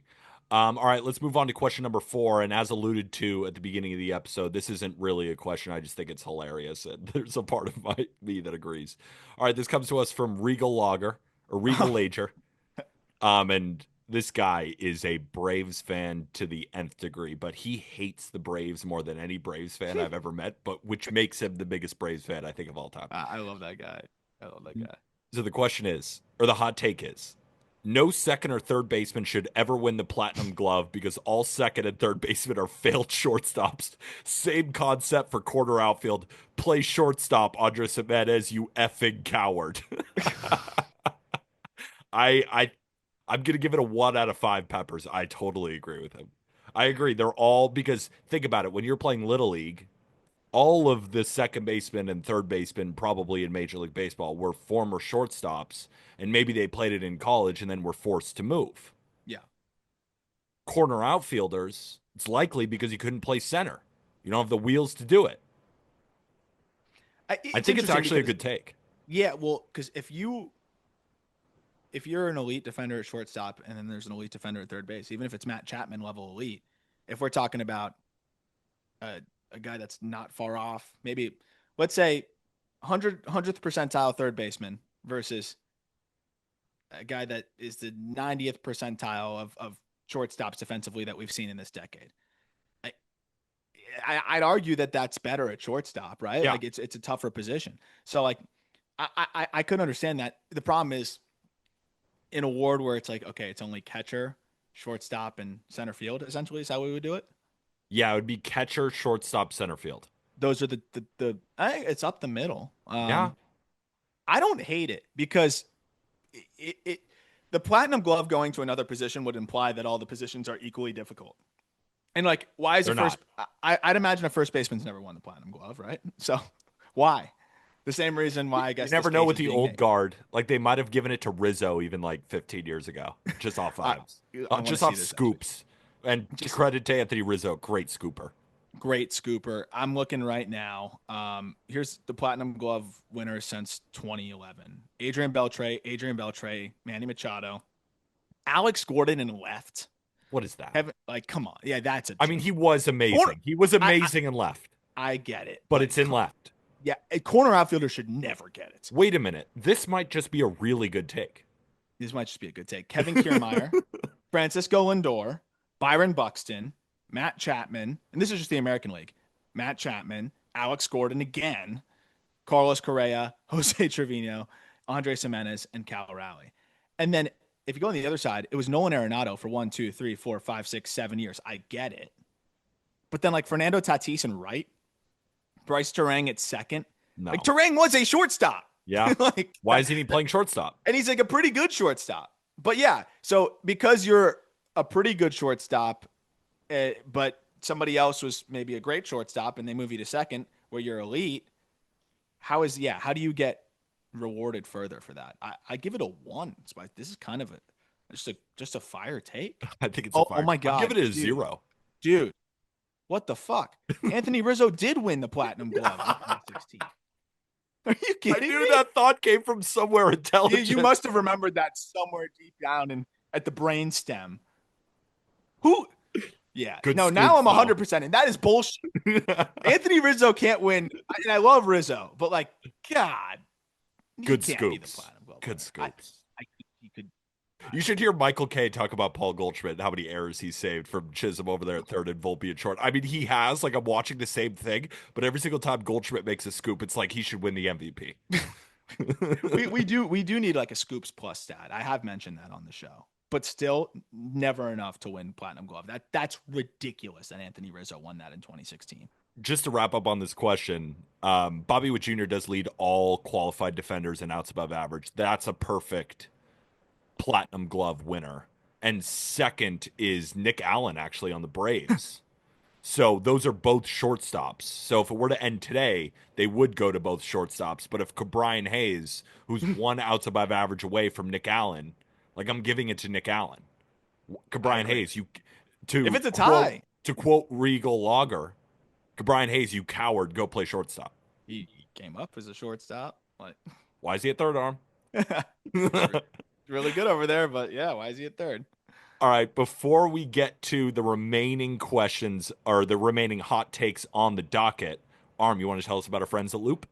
All right, let's move on to question number 4. And as alluded to at the beginning of the episode, this isn't really a question. I just think it's hilarious. And there's a part of me that agrees. All right, this comes to us from Regal Lager or Regal Lager. And this guy is a Braves fan to the nth degree, but he hates the Braves more than any Braves fan I've ever met, but which makes him the biggest Braves fan I think of all time. I love that guy. I love that guy. So the question is, or the hot take is, no second or third baseman should ever win the platinum glove because all second and third basemen are failed shortstops. Same concept for corner outfield. Play shortstop, Andres Jimenez, you effing coward. I I'm gonna give it a 1 out of 5 peppers. I totally agree with him. I agree. They're all because think about it. When you're playing Little League, all of the second baseman and third baseman probably in Major League Baseball were former shortstops, and maybe they played it in college and then were forced to move. Yeah. Corner outfielders, it's likely because you couldn't play center. You don't have the wheels to do it. I It's think it's interesting actually a because good take. yeah, well, because if you're an elite defender at shortstop and then there's an elite defender at third base, even if it's Matt Chapman level elite, if we're talking about a guy that's not far off, maybe let's say 100th percentile third baseman versus a guy that is the 90th percentile of shortstops defensively that we've seen in this decade. I, I'd argue that that's better at shortstop, right? Yeah, Like it's a tougher position. So like I could understand that. The problem is in a ward where it's like, okay, it's only catcher, shortstop, and center field, essentially, is how we would do it. yeah, it would be catcher, shortstop, center field. Those are the it's up the middle. Yeah, I don't hate it because it the platinum glove going to another position would imply that all the positions are equally difficult. And like, why is they're a first? not. I'd imagine a first baseman's never won the platinum glove, right? So why? The same reason why I You guess this never know case with is the being old made. guard. Like they might have given it to Rizzo even like 15 years ago, just off I, vibes, I want to just see off this actually. scoops. And Just credit to Anthony Rizzo, great scooper. great scooper. I'm looking right now. Here's the platinum glove winner since 2011: Adrian Beltre, Manny Machado, Alex Gordon, and left. What is that? Heaven, like, come on, yeah, that's a I mean, joke. he was Corner, amazing. He was I amazing and left, I get it, but but it's in left. yeah, a corner outfielder should never get it. Wait a minute. This might just be a really good take. This might just be a good take. Kevin Kiermaier, Francisco Lindor, Byron Buxton, Matt Chapman, and this is just the American League. Matt Chapman, Alex Gordon again, Carlos Correa, Jose Trevino, Andres Jimenez, and Cal Raleigh. And then if you go on the other side, it was Nolan Arenado for 1, 2, 3, 4, 5, 6, 7 years. I get it. But then like Fernando Tatis and right, Bryce Terang at second. Like No. Terang was a shortstop. Yeah. like Why isn't he playing shortstop? and he's like a pretty good shortstop. But yeah, so because you're a pretty good shortstop, but somebody else was maybe a great shortstop and they move you to second where you're elite, how do you get rewarded further for that? I give it a 1. This is kind of just a fire take. I think it's a Oh fire. my I'm god, giving it a 0. dude, what the fuck? Anthony Rizzo did win the platinum glove in 2016. Are you I kidding knew me? that thought came from somewhere intelligent. You must have remembered that somewhere deep down at the brain stem. Who? Yeah. Good No, scoop, now I'm though. 100%. And that is bullshit. Anthony Rizzo can't win. And I love Rizzo, but like, God, he Good can't be the scoops. platinum glove Good winner. scoops. He could. You should hear Michael Kay talk about Paul Goldschmidt and how many errors he saved from Chisholm over there at third and Volpe at short. I mean, he has. Like, I'm watching the same thing, but every single time Goldschmidt makes a scoop, it's like he should win the MVP. We do need like a scoops plus stat. I have mentioned that on the show, but still never enough to win Platinum Glove. That's ridiculous that Anthony Rizzo won that in 2016. Just to wrap up on this question, Bobby Witt Jr. does lead all qualified defenders in outs above average. That's a perfect Platinum Glove winner. And second is Nick Allen, actually, on the Braves. So those are both shortstops. So if it were to end today, they would go to both shortstops. But if Brian Hayes, who's one outs above average away from Nick Allen, like I'm giving it to Nick Allen. Brian Hayes, you if it's a tie, to quote Regal Lager, Brian Hayes, you coward, go play shortstop. He came up as a shortstop. Like, why is he at third arm? Really good over there, but yeah, why is he at third? All right, before we get to the remaining questions or the remaining hot takes on the docket, Arm, you want to tell us about our friends at Loupe?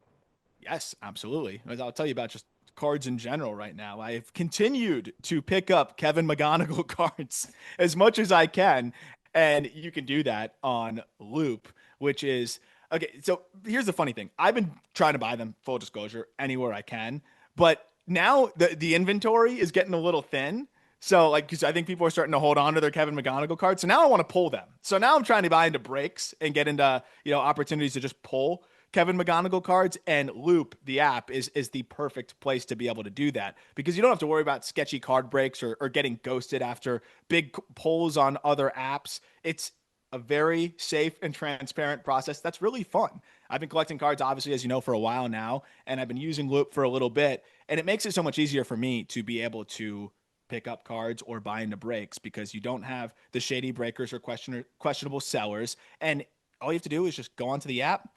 Yes, absolutely. I'll tell you about just cards in general right now. I've continued to pick up Kevin McGonigal cards as much as I can, and you can do that on Loupe, which is okay. So here's the funny thing: I've been trying to buy them, full disclosure, anywhere I can, but now the inventory is getting a little thin. So like, because I think people are starting to hold on to their Kevin McGonigal cards. So now I want to pull them. So now I'm trying to buy into breaks and get into opportunities to just pull Kevin McGonigal cards, and Loupe, the app, is the perfect place to be able to do that because you don't have to worry about sketchy card breaks or getting ghosted after big pulls on other apps. It's a very safe and transparent process that's really fun. I've been collecting cards, obviously, as you know, for a while now, and I've been using Loupe for a little bit, and it makes it so much easier for me to be able to pick up cards or buy into breaks because you don't have the shady breakers or questionable sellers. And all you have to do is just go onto the app,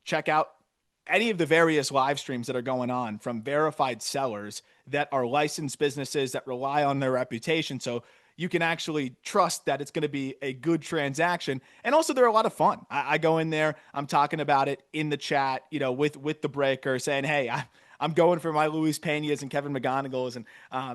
check out any of the various live streams that are going on from verified sellers that are licensed businesses that rely on their reputation. So you can actually trust that it's going to be a good transaction. And also they're a lot of fun. I go in there, I'm talking about it in the chat, with the breaker saying, hey, I'm going for my Luis Peñas and Kevin McGonigals. And,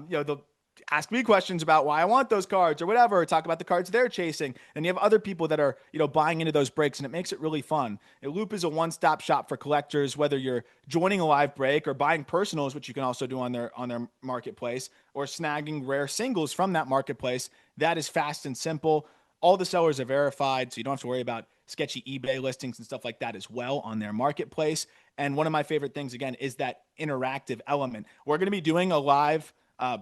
they'll ask me questions about why I want those cards or whatever, or talk about the cards they're chasing. And you have other people that are, buying into those breaks, and it makes it really fun. Loupe is a one-stop shop for collectors, whether you're joining a live break or buying personals, which you can also do on their marketplace, or snagging rare singles from that marketplace. That is fast and simple. All the sellers are verified, so you don't have to worry about sketchy eBay listings and stuff like that as well on their marketplace. And one of my favorite things, again, is that interactive element. We're going to be doing a live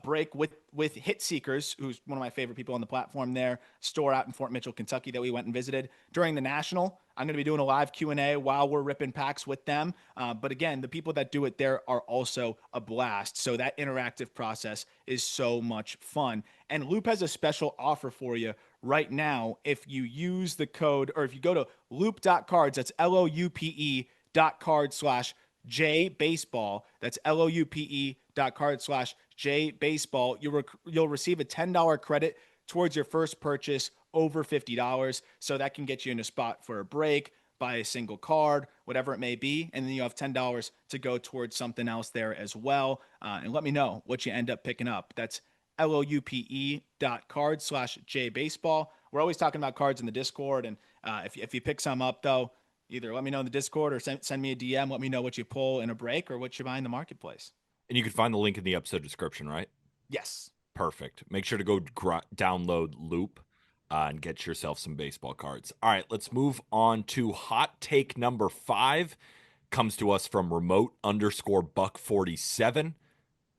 break with Hit Seekers, who's one of my favorite people on the platform there, store out in Fort Mitchell, Kentucky, that we went and visited during the National. I'm going to be doing a live Q&A while we're ripping packs with them. But again, the people that do it there are also a blast. So that interactive process is so much fun. And Loupe has a special offer for you right now. If you use the code, or if you go to loupe.cards, that's loupe.cards/JBaseball. That's loupe.cards/JBaseball. You'll receive a $10 credit towards your first purchase over $50. So that can get you in a spot for a break, buy a single card, whatever it may be. And then you have $10 to go towards something else there as well. And let me know what you end up picking up. That's loupe.cards/JBaseball. We're always talking about cards in the Discord. And if you pick some up, though, either let me know in the Discord or send me a DM. Let me know what you pull in a break or what you buy in the marketplace. And you can find the link in the episode description, right? Yes. Perfect. Make sure to go download Loupe and get yourself some baseball cards. All right, let's move on to hot take number 5. Comes to us from remote_buck47.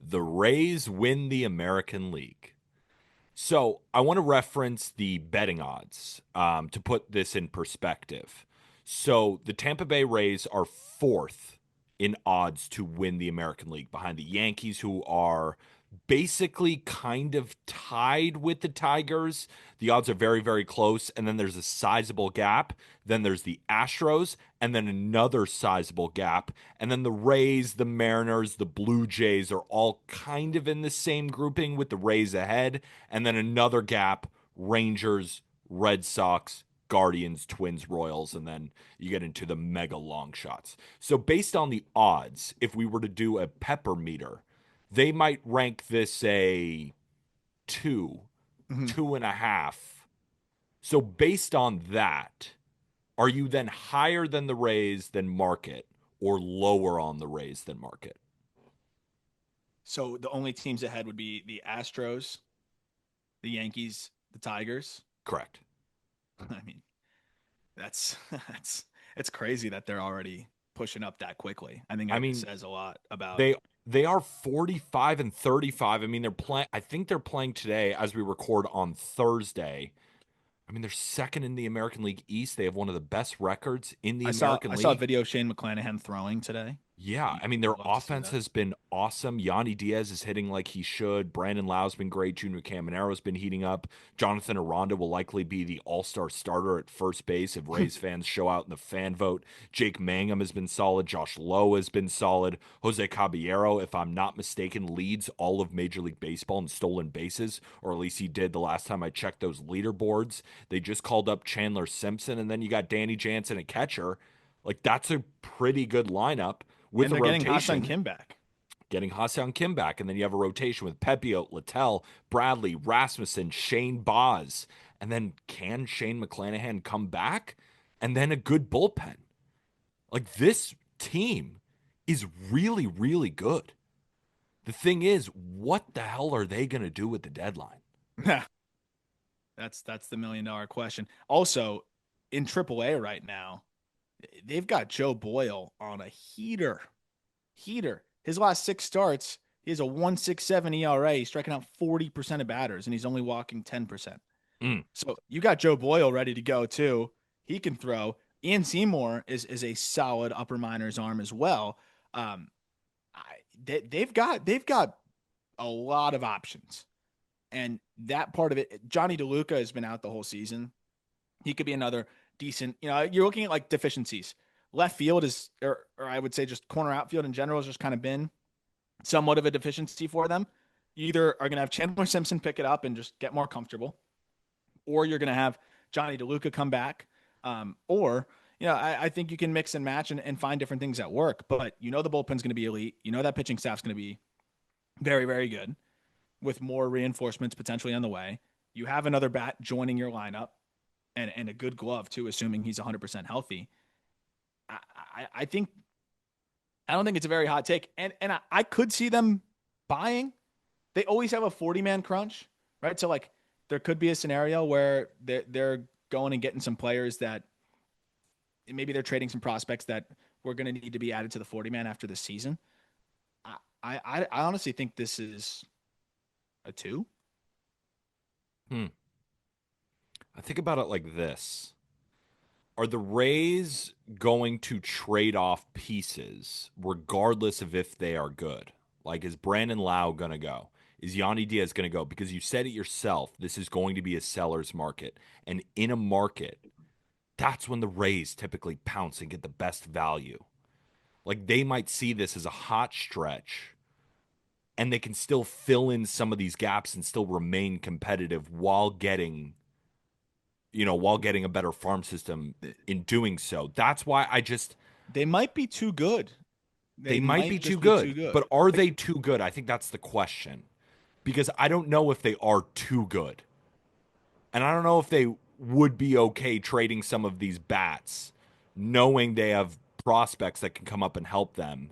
The Rays win the American League. So I want to reference the betting odds to put this in perspective. So the Tampa Bay Rays are 4th in odds to win the American League behind the Yankees, who are basically kind of tied with the Tigers. The odds are very, very close. And then there's a sizable gap. Then there's the Astros, and then another sizable gap. And then the Rays, the Mariners, the Blue Jays are all kind of in the same grouping with the Rays ahead. And then another gap, Rangers, Red Sox, Guardians, Twins, Royals, and then you get into the mega long shots. So based on the odds, if we were to do a pepper meter, they might rank this a 2, Mhm. 2.5. So based on that, are you then higher than the Rays than market or lower on the Rays than market? So the only teams ahead would be the Astros, the Yankees, the Tigers. Correct. I mean, that's that's it's crazy that they're already pushing up that quickly. I think I it mean, says a lot about. they they are 45 and 35. I mean, they're playing I think they're playing today as we record on Thursday. I mean, they're second in the American League East. They have one of the best records in the I American saw a League. video of Shane McClanahan throwing today. Yeah, I mean You their love to see offense that. has been awesome. Yanni Diaz is hitting like he should. Brandon Lau's been great. Junior Camaro's been heating up. Jonathan Aranda will likely be the all-star starter at first base if Rays fans show out in the fan vote. Jake Mangum has been solid. Josh Lowe has been solid. Jose Caballero, if I'm not mistaken, leads all of Major League Baseball in stolen bases, or at least he did the last time I checked those leaderboards. They just called up Chandler Simpson, and then you got Danny Jansen, a catcher. Like that's a pretty good lineup with And a they're getting Ha-Seong rotation, Kim back. getting Ha-Seong Kim back, and then you have a rotation with Pepio, Littell, Bradley, Rasmussen, Shane Baz, and then can Shane McClanahan come back? And then a good bullpen. Like this team is really, really good. The thing is, what the hell are they going to do with the deadline? That's the $1 million question. Also, in AAA right now, they've got Joe Boyle on a heater. Heater. His last 6 starts, he has a 1.67 ERA. He's striking out 40% of batters, and he's only walking 10%. Mm. So you got Joe Boyle ready to go too. He can throw. Ian Seymour is a solid upper minors arm as well. Um, they've got a lot of options, and that part of it. Johnny DeLuca has been out the whole season. He could be another decent. You're looking at like deficiencies. Left field is, or I would say just corner outfield in general has just kind of been somewhat of a deficiency for them. You either are going to have Chandler Simpson pick it up and just get more comfortable, or you're going to have Johnny DeLuca come back, or I think you can mix and match and find different things that work. But the bullpen's going to be elite. That pitching staff's going to be very, very good with more reinforcements potentially on the way. You have another bat joining your lineup and a good glove too, assuming he's 100% healthy. I think I don't think it's a very hot take, and I could see them buying. They always have a 40-man crunch, right? So like there could be a scenario where they're going and getting some players that maybe they're trading some prospects that were going to need to be added to the 40-man after the season. I honestly think this is a 2. Hmm. I think about it like this. Are the Rays going to trade off pieces regardless of if they are good? Like, is Brandon Lau going to go? Is Yanni Diaz going to go? Because you said it yourself, this is going to be a seller's market. And in a market, that's when the Rays typically pounce and get the best value. Like, they might see this as a hot stretch and they can still fill in some of these gaps and still remain competitive while getting a better farm system in doing so. That's why They might be too good. they They might be might too just be too good, good. but are Like they too good? I think that's the question. Because I don't know if they are too good. And I don't know if they would be okay trading some of these bats knowing they have prospects that can come up and help them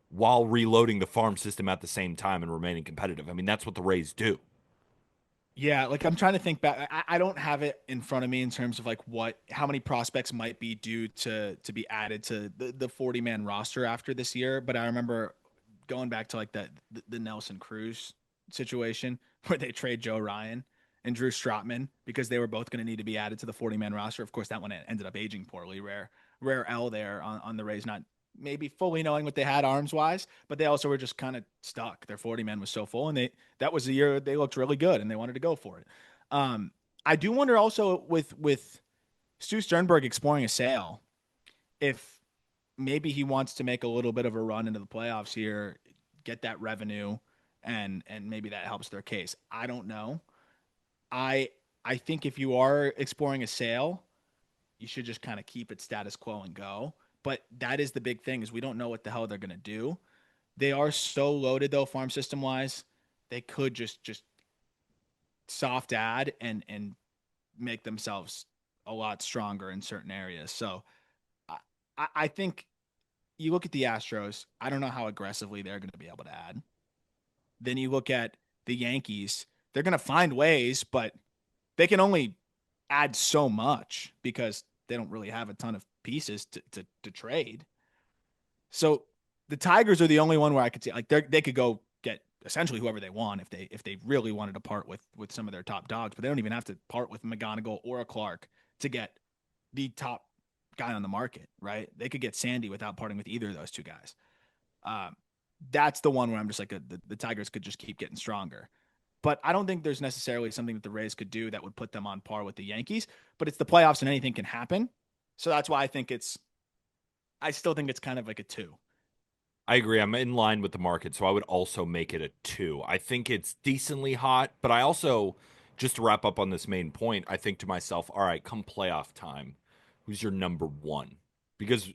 while reloading the farm system at the same time and remaining competitive. I mean, that's what the Rays do. Yeah, like I'm trying to think back. I don't have it in front of me in terms of like how many prospects might be due to be added to the 40-man roster after this year. But I remember going back to like the Nelson Cruz situation where they trade Joe Ryan and Drew Strotman because they were both going to need to be added to the 40-man roster. Of course, that one ended up aging poorly. Rare L there on the Rays, not maybe fully knowing what they had arms wise, but they also were just kind of stuck. Their 40-man was so full, and that was the year they looked really good and they wanted to go for it. Um, I do wonder also with Stu Sternberg exploring a sale, if maybe he wants to make a little bit of a run into the playoffs here, get that revenue, and maybe that helps their case. I don't know. I I think if you are exploring a sale, you should just kind of keep it status quo and go. But that is the big thing is we don't know what the hell they're gonna do. They are so loaded though, farm system wise. They could just soft ad and make themselves a lot stronger in certain areas. So I think you look at the Astros, I don't know how aggressively they're going to be able to add. Then you look at the Yankees, they're going to find ways, but they can only add so much because they don't really have a ton of pieces to trade. So the Tigers are the only one where I could see like they could go get essentially whoever they want if they really wanted to part with some of their top dogs, but they don't even have to part with McGonigal or a Clark to get the top guy on the market, right? They could get Sandy without parting with either of those two guys. Um, that's the one where I'm just like the Tigers could just keep getting stronger. But I don't think there's necessarily something that the Rays could do that would put them on par with the Yankees. But it's the playoffs and anything can happen. So that's why I still think it's kind of like a two. I agree. I'm in line with the market, so I would also make it a 2. I think it's decently hot, but I also, just to wrap up on this main point, I think to myself, all right, come playoff time, who's your number 1? Because,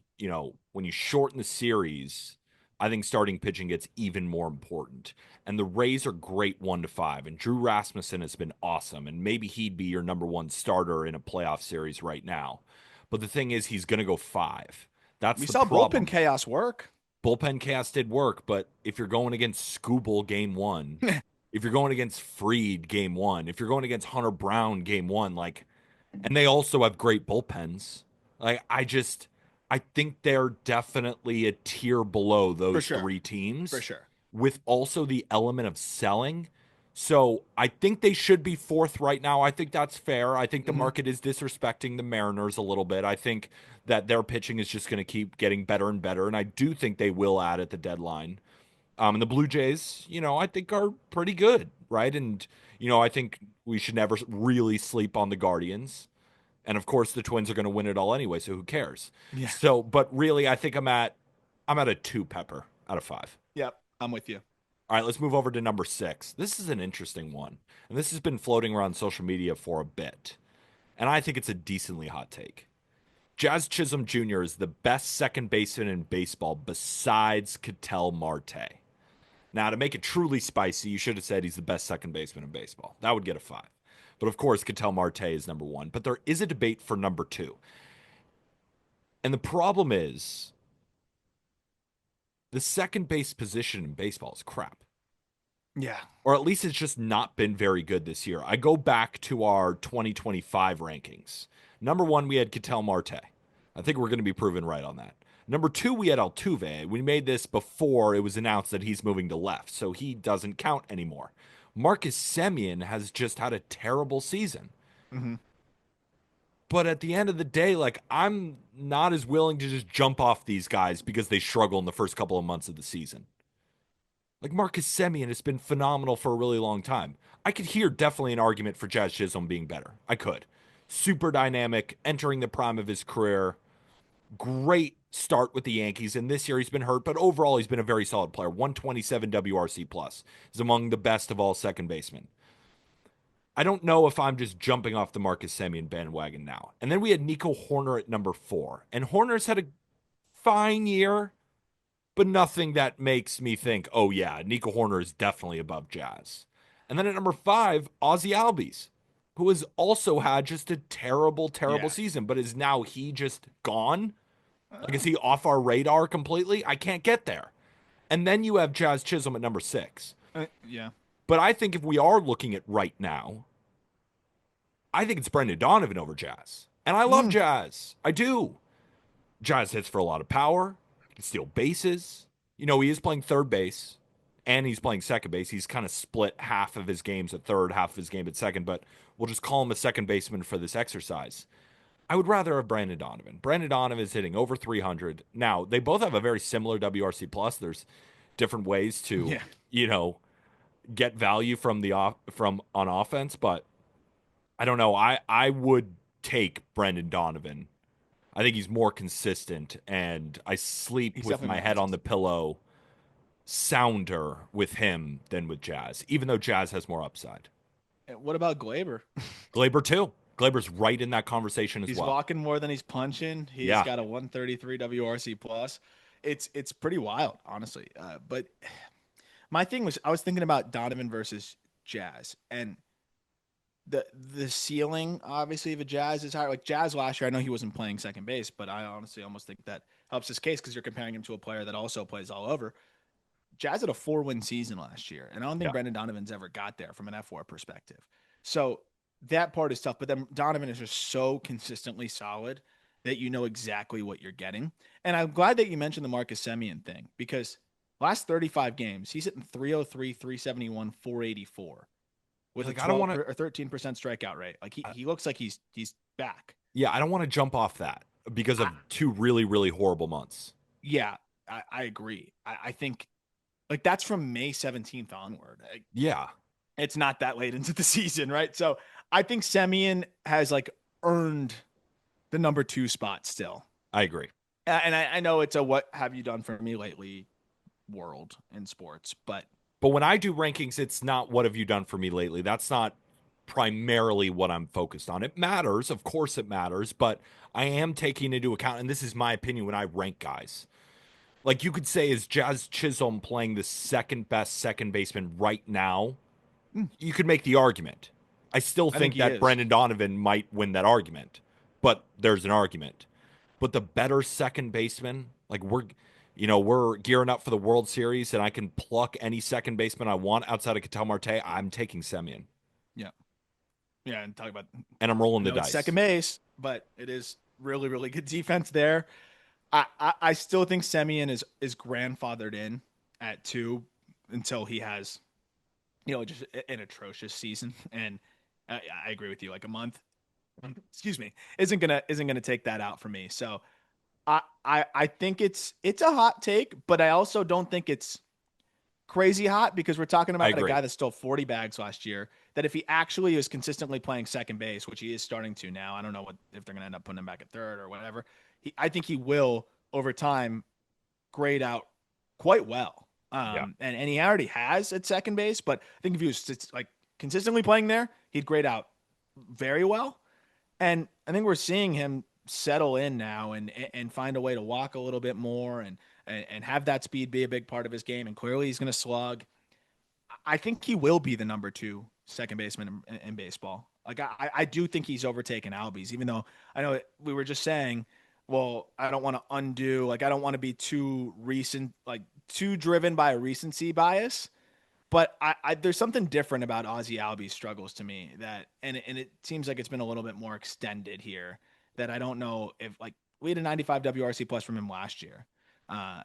when you shorten the series, I think starting pitching gets even more important. And the Rays are great 1 to 5, and Drew Rasmussen has been awesome, and maybe he'd be your number 1 starter in a playoff series right now. But the thing is, he's going to go 5. That's We the saw bullpen problem. chaos work. Bullpen cast did work, but if you're going against Scooble game 1, if you're going against Freed game 1, if you're going against Hunter Brown game 1, like, and they also have great bullpens. Like, I think they're definitely a tier below For those sure. 3 For teams, sure. with also the element of selling. So I think they should be 4th right now. I think that's fair. I think the Mm-hmm. market is disrespecting the Mariners a little bit. I think that their pitching is just going to keep getting better and better. And I do think they will add at the deadline. And the Blue Jays, I think are pretty good, right? And, I think we should never really sleep on the Guardians. And of course, the Twins are going to win it all anyway, so who cares? Yeah. So, but really, I think I'm at a 2 pepper out of 5. Yep. I'm with you. All right, let's move over to number 6. This is an interesting one, and this has been floating around social media for a bit, and I think it's a decently hot take. Jazz Chisholm Jr. is the best second baseman in baseball besides Ketel Marte. Now, to make it truly spicy, you should have said he's the best second baseman in baseball. That would get a 5. But of course, Ketel Marte is number 1. But there is a debate for number 2. And the problem is the second base position in baseball is crap. Yeah. Or at least it's just not been very good this year. I go back to our 2025 rankings. Number 1, we had Ketel Marte. I think we're going to be proven right on that. Number 2, we had Altuve. We made this before it was announced that he's moving to left, so he doesn't count anymore. Marcus Semien has just had a terrible season. Mm-hmm. But at the end of the day, like, I'm not as willing to just jump off these guys because they struggle in the first couple of months of the season. Like, Marcus Semien has been phenomenal for a really long time. I could hear definitely an argument for Jazz Chisholm being better. I could. Super dynamic, entering the prime of his career. Great start with the Yankees, and this year he's been hurt, but overall he's been a very solid player. 127 WRC plus. Is among the best of all second basemen. I don't know if I'm just jumping off the Marcus Semien bandwagon now. And then we had Nico Horner at number 4. And Horner's had a fine year, but nothing that makes me think, oh yeah, Nico Horner is definitely above Jazz. And then at number 5, Ozzy Albies, who has also had just a terrible, terrible Yeah. season, but is now he just gone? Like, is he off our radar completely? I can't get there. And then you have Jazz Chisholm at number 6. Yeah. But I think if we are looking at right now, I think it's Brendan Donovan over Jazz. And I love Mm. Jazz. I do. Jazz hits for a lot of power. He can steal bases. He is playing third base and he's playing second base. He's kind of split half of his games at third, half of his game at second, but we'll just call him a second baseman for this exercise. I would rather have Brandon Donovan. Brandon Donovan is hitting over 300. Now, they both have a very similar WRC plus. There's different ways to, Yeah. you know, get value from from on offense, but I don't know. I would take Brandon Donovan. I think he's more consistent, and I sleep He's with definitely my more head on the consistent. pillow sounder with him than with Jazz, even though Jazz has more upside. What about Glaber? Glaber too. Glaber's right in that conversation as He's well. walking more than he's punching. He's Yeah. got a 133 WRC plus. It's pretty wild, honestly. But my thing was, I was thinking about Donovan versus Jazz, and the ceiling obviously of a Jazz is higher. Like Jazz last year, I know he wasn't playing second base, but I honestly almost think that helps his case because you're comparing him to a player that also plays all over. Jazz had a 4-win season last year, and I don't think Yeah, Brendan Donovan's ever got there from an F4 perspective. So that part is tough. But then Donovan is just so consistently solid that you know exactly what you're getting. And I'm glad that you mentioned the Marcus Semien thing because last 35 games, he's hitting 303, 371, 484 with a like I don't 12 want or 13% strikeout rate. Like to. he looks like he's back. Yeah, I don't want to jump off that because I, of two really, really horrible months. yeah, I agree. I think like that's from May 17th onward. Yeah, It's not that late into the season, right? So I think Semien has like earned the number 2 spot still. I agree. And I know it's a what have you done for me lately world in sports, but But when I do rankings, it's not what have you done for me lately. That's not primarily what I'm focused on. It matters, of course it matters, but I am taking into account, and this is my opinion when I rank guys. Like you could say, is Jazz Chisholm playing the second best second baseman right now? You could make the argument. I still I think think he that is. Brendan Donovan might win that argument, but there's an argument. But the better second baseman, like we're gearing up for the World Series, and I can pluck any second baseman I want outside of Ketel Marte. I'm taking Semien, Yeah. Yeah. And talk about, and I'm rolling I the know it's second dice. base, but it is really, really good defense there. I still think Semien is grandfathered in at 2 until he has, just an atrocious season. And I agree with you. Like a month, excuse me, isn't gonna take that out for me. So I think it's a hot take, but I also don't think it's crazy hot because we're talking I about a agree. guy that stole 40 bags last year. That if he actually is consistently playing second base, which he is starting to now, I don't know if they're gonna end up putting him back at third or whatever. I think he will over time grade out quite well. Yeah, And he already has at second base, but I think if he was like consistently playing there, he'd grade out very well. And I think we're seeing him settle in now and find a way to walk a little bit more and have that speed be a big part of his game. And clearly he's going to slug. I think he will be the number 2 second baseman in baseball. Like I do think he's overtaken Albies, even though I know we were just saying, well, I don't want to undo, like I don't want to be too recent, like too driven by a recency bias. But there's something different about Ozzy Albies struggles to me and it seems like it's been a little bit more extended here that I don't know if like we had a 95 WRC plus from him last year. Uh,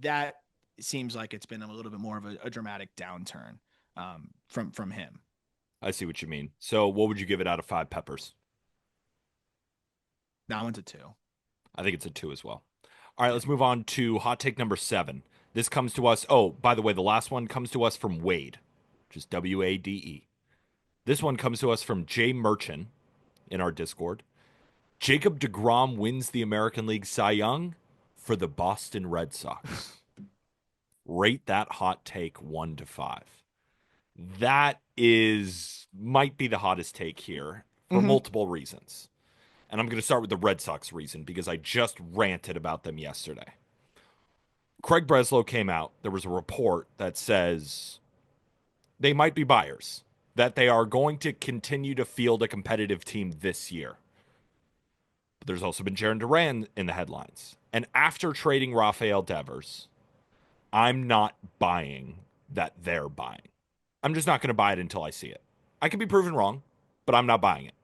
that seems like it's been a little bit more of a dramatic downturn from him. I see what you mean. So, what would you give it out of 5 peppers? That one's a 2. I think it's a 2 as well. All right, Yeah. let's move on to hot take number 7. This comes to us. Oh, by the way, the last one comes to us from Wade, which is Wade. This one comes to us from Jay Merchant in our Discord. Jacob deGrom wins the American League Cy Young for the Boston Red Sox. Rate that hot take 1 to 5. That might be the hottest take here for Mm-hmm. multiple reasons. And I'm going to start with the Red Sox reason because I just ranted about them yesterday. Craig Breslow came out. There was a report that says they might be buyers, that they are going to continue to field a competitive team this year. But there's also been Jaron Duran in the headlines. And after trading Rafael Devers, I'm not buying that they're buying. I'm just not going to buy it until I see it. I can be proven wrong, but I'm not buying it,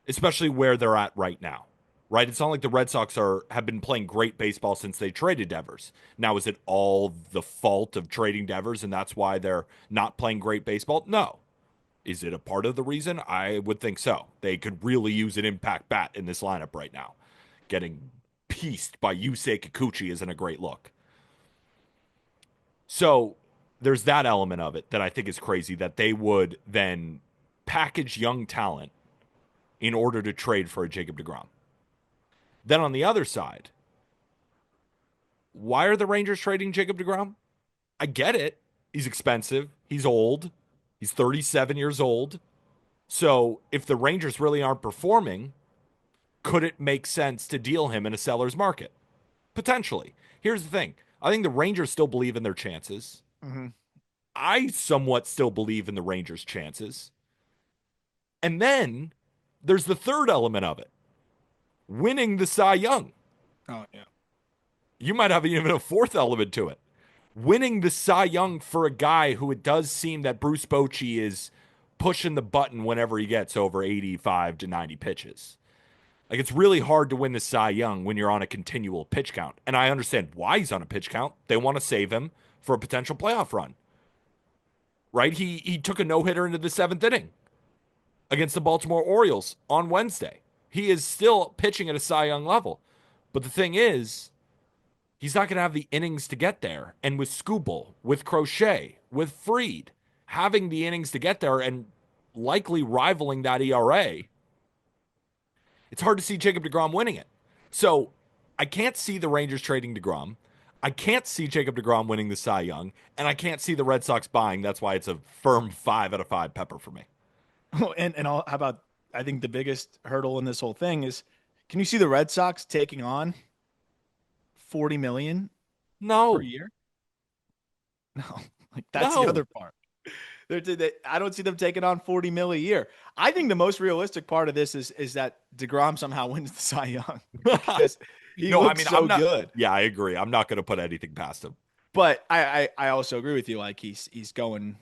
especially where they're at right now. Right? It's not like the Red Sox have been playing great baseball since they traded Devers. Now, is it all the fault of trading Devers and that's why they're not playing great baseball? No. Is it a part of the reason? I would think so. They could really use an impact bat in this lineup right now. Getting pieced by Yusei Kikuchi isn't a great look. So there's that element of it that I think is crazy that they would then package young talent in order to trade for a Jacob deGrom. Then on the other side, why are the Rangers trading Jacob deGrom? I get it. He's expensive. He's old. He's 37 years old. So if the Rangers really aren't performing, could it make sense to deal him in a seller's market? Potentially. Here's the thing. I think the Rangers still believe in their chances. Mm-hmm. I somewhat still believe in the Rangers' chances. And then there's the third element of it, winning the Cy Young. Oh yeah. You might have even a fourth element to it. Winning the Cy Young for a guy who it does seem that Bruce Bochy is pushing the button whenever he gets over 85 to 90 pitches. Like, it's really hard to win the Cy Young when you're on a continual pitch count. And I understand why he's on a pitch count. They want to save him for a potential playoff run. Right? He took a no-hitter into the 7th inning against the Baltimore Orioles on Wednesday. He is still pitching at a Cy Young level. But the thing is, he's not going to have the innings to get there. And with Skubal, with Crochet, with Fried, having the innings to get there and likely rivaling that ERA, it's hard to see Jacob deGrom winning it. So I can't see the Rangers trading deGrom. I can't see Jacob deGrom winning the Cy Young. And I can't see the Red Sox buying. That's why it's a firm 5 out of 5 Pepper for me. How about, I think the biggest hurdle in this whole thing is, can you see the Red Sox taking on 40 million per No. year? No, like that's the No. other part. I don't see them taking on 40 mil a year. I think the most realistic part of this is that deGrom somehow wins the Cy Young because he looks so I'm not, good. Yeah, I agree. I'm not going to put anything past him. But I also agree with you. Like he's going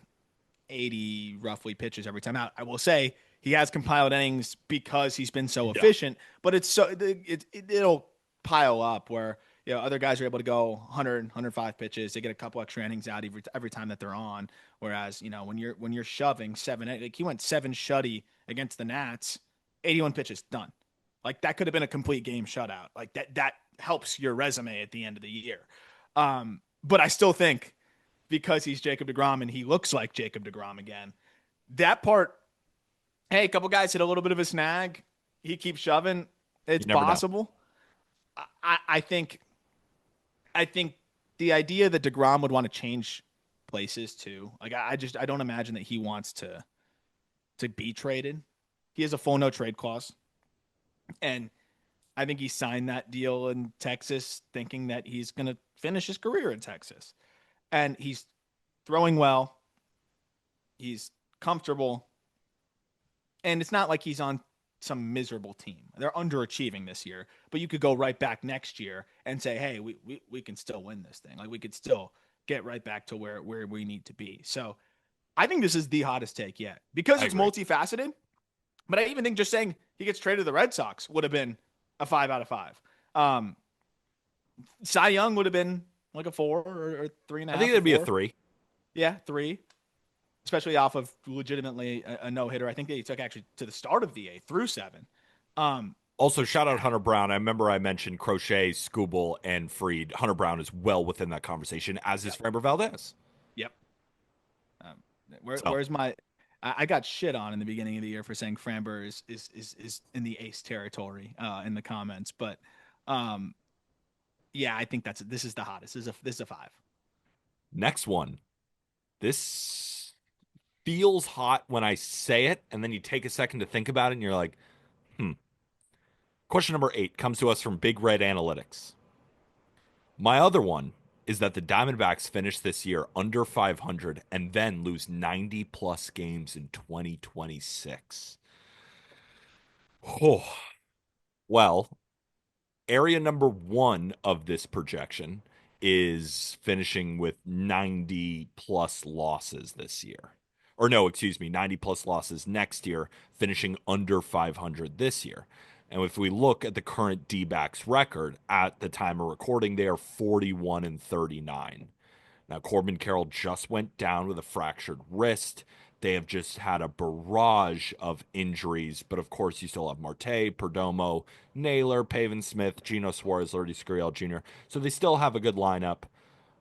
80 roughly pitches every time out. I will say he has compiled innings because he's been so efficient, but it'll pile up where other guys are able to go 100, 105 pitches. They get a couple extra innings out every time that they're on. Whereas when you're shoving 7, like he went 7 shutty against the Nats, 81 pitches done. Like that could have been a complete game shutout. Like that helps your resume at the end of the year. But I still think because he's Jacob deGrom and he looks like Jacob deGrom again, that part, hey, a couple guys hit a little bit of a snag. He keeps shoving. It's possible. I think the idea that deGrom would want to change places too. Like I don't imagine that he wants to be traded. He has a full no trade clause. And I think he signed that deal in Texas thinking that he's going to finish his career in Texas. And he's throwing well. He's comfortable. And it's not like he's on some miserable team. They're underachieving this year, but you could go right back next year and say, hey, we can still win this thing. Like we could still get right back to where we need to be. So I think this is the hottest take yet because it's multifaceted. But I even think just saying he gets traded to the Red Sox would have been a 5 out of 5. Cy Young would have been like a 4 or 3.5. I think it'd be a 3. Yeah, 3. Especially off of legitimately a no-hitter. I think that he took actually to the start of the 8th through 7. Also, shout out Hunter Brown. I remember I mentioned Crochet, Skubal, and Fried. Hunter Brown is well within that conversation, as is Framber Valdez. Yep. Where's my... I got shit on in the beginning of the year for saying Framber is in the ace territory in the comments. But, yeah, I think this is the hottest. This is a 5. Next one. This feels hot when I say it, and then you take a second to think about it, and you're like, Question number 8 comes to us from Big Red Analytics. My other one is that the Diamondbacks finish this year under 500 and then lose 90-plus games in 2026. Oh, well, area number 1 of this projection is finishing with 90-plus losses this year. Or no, excuse me, 90-plus losses next year, finishing under 500 this year. And if we look at the current D-backs record at the time of recording, they are 41-39. Now, Corbin Carroll just went down with a fractured wrist. They have just had a barrage of injuries, but of course, you still have Marte, Perdomo, Naylor, Pavin Smith, Geno Suarez, Lourdes Gurriel Jr. So they still have a good lineup.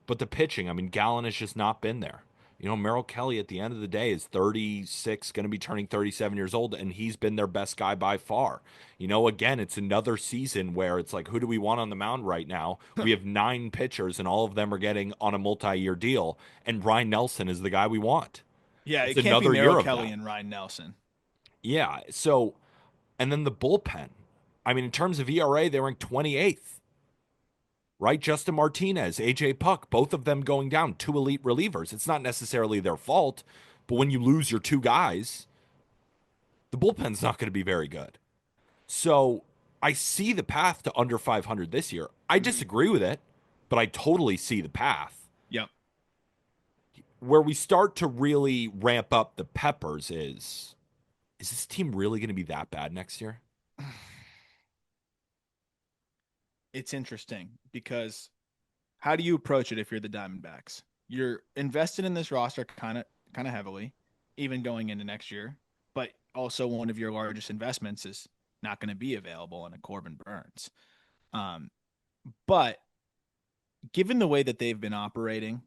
But the pitching, I mean, Gallen has just not been there. Merrill Kelly at the end of the day is 36, going to be turning 37 years old, and he's been their best guy by far. Again, it's another season where it's like, who do we want on the mound right now? We have 9 pitchers, and all of them are getting on a multi-year deal, and Ryan Nelson is the guy we want. Yeah, it's it can't another be Merrill year Kelly of that. and Ryan Nelson. Yeah, so, and then the bullpen. I mean, in terms of ERA, they ranked 28th. Right? Justin Martinez, AJ Puck, both of them going down, 2 elite relievers. It's not necessarily their fault, but when you lose your 2 guys, the bullpen's not going to be very good. So I see the path to under 500 this year. I Mhm. disagree with it, but I totally see the path. Yep. Where we start to really ramp up the peppers is this team really going to be that bad next year? It's interesting because how do you approach it if you're the Diamondbacks? You're invested in this roster kind of heavily, even going into next year, but also one of your largest investments is not going to be available in a Corbin Burns. Um, but given the way that they've been operating,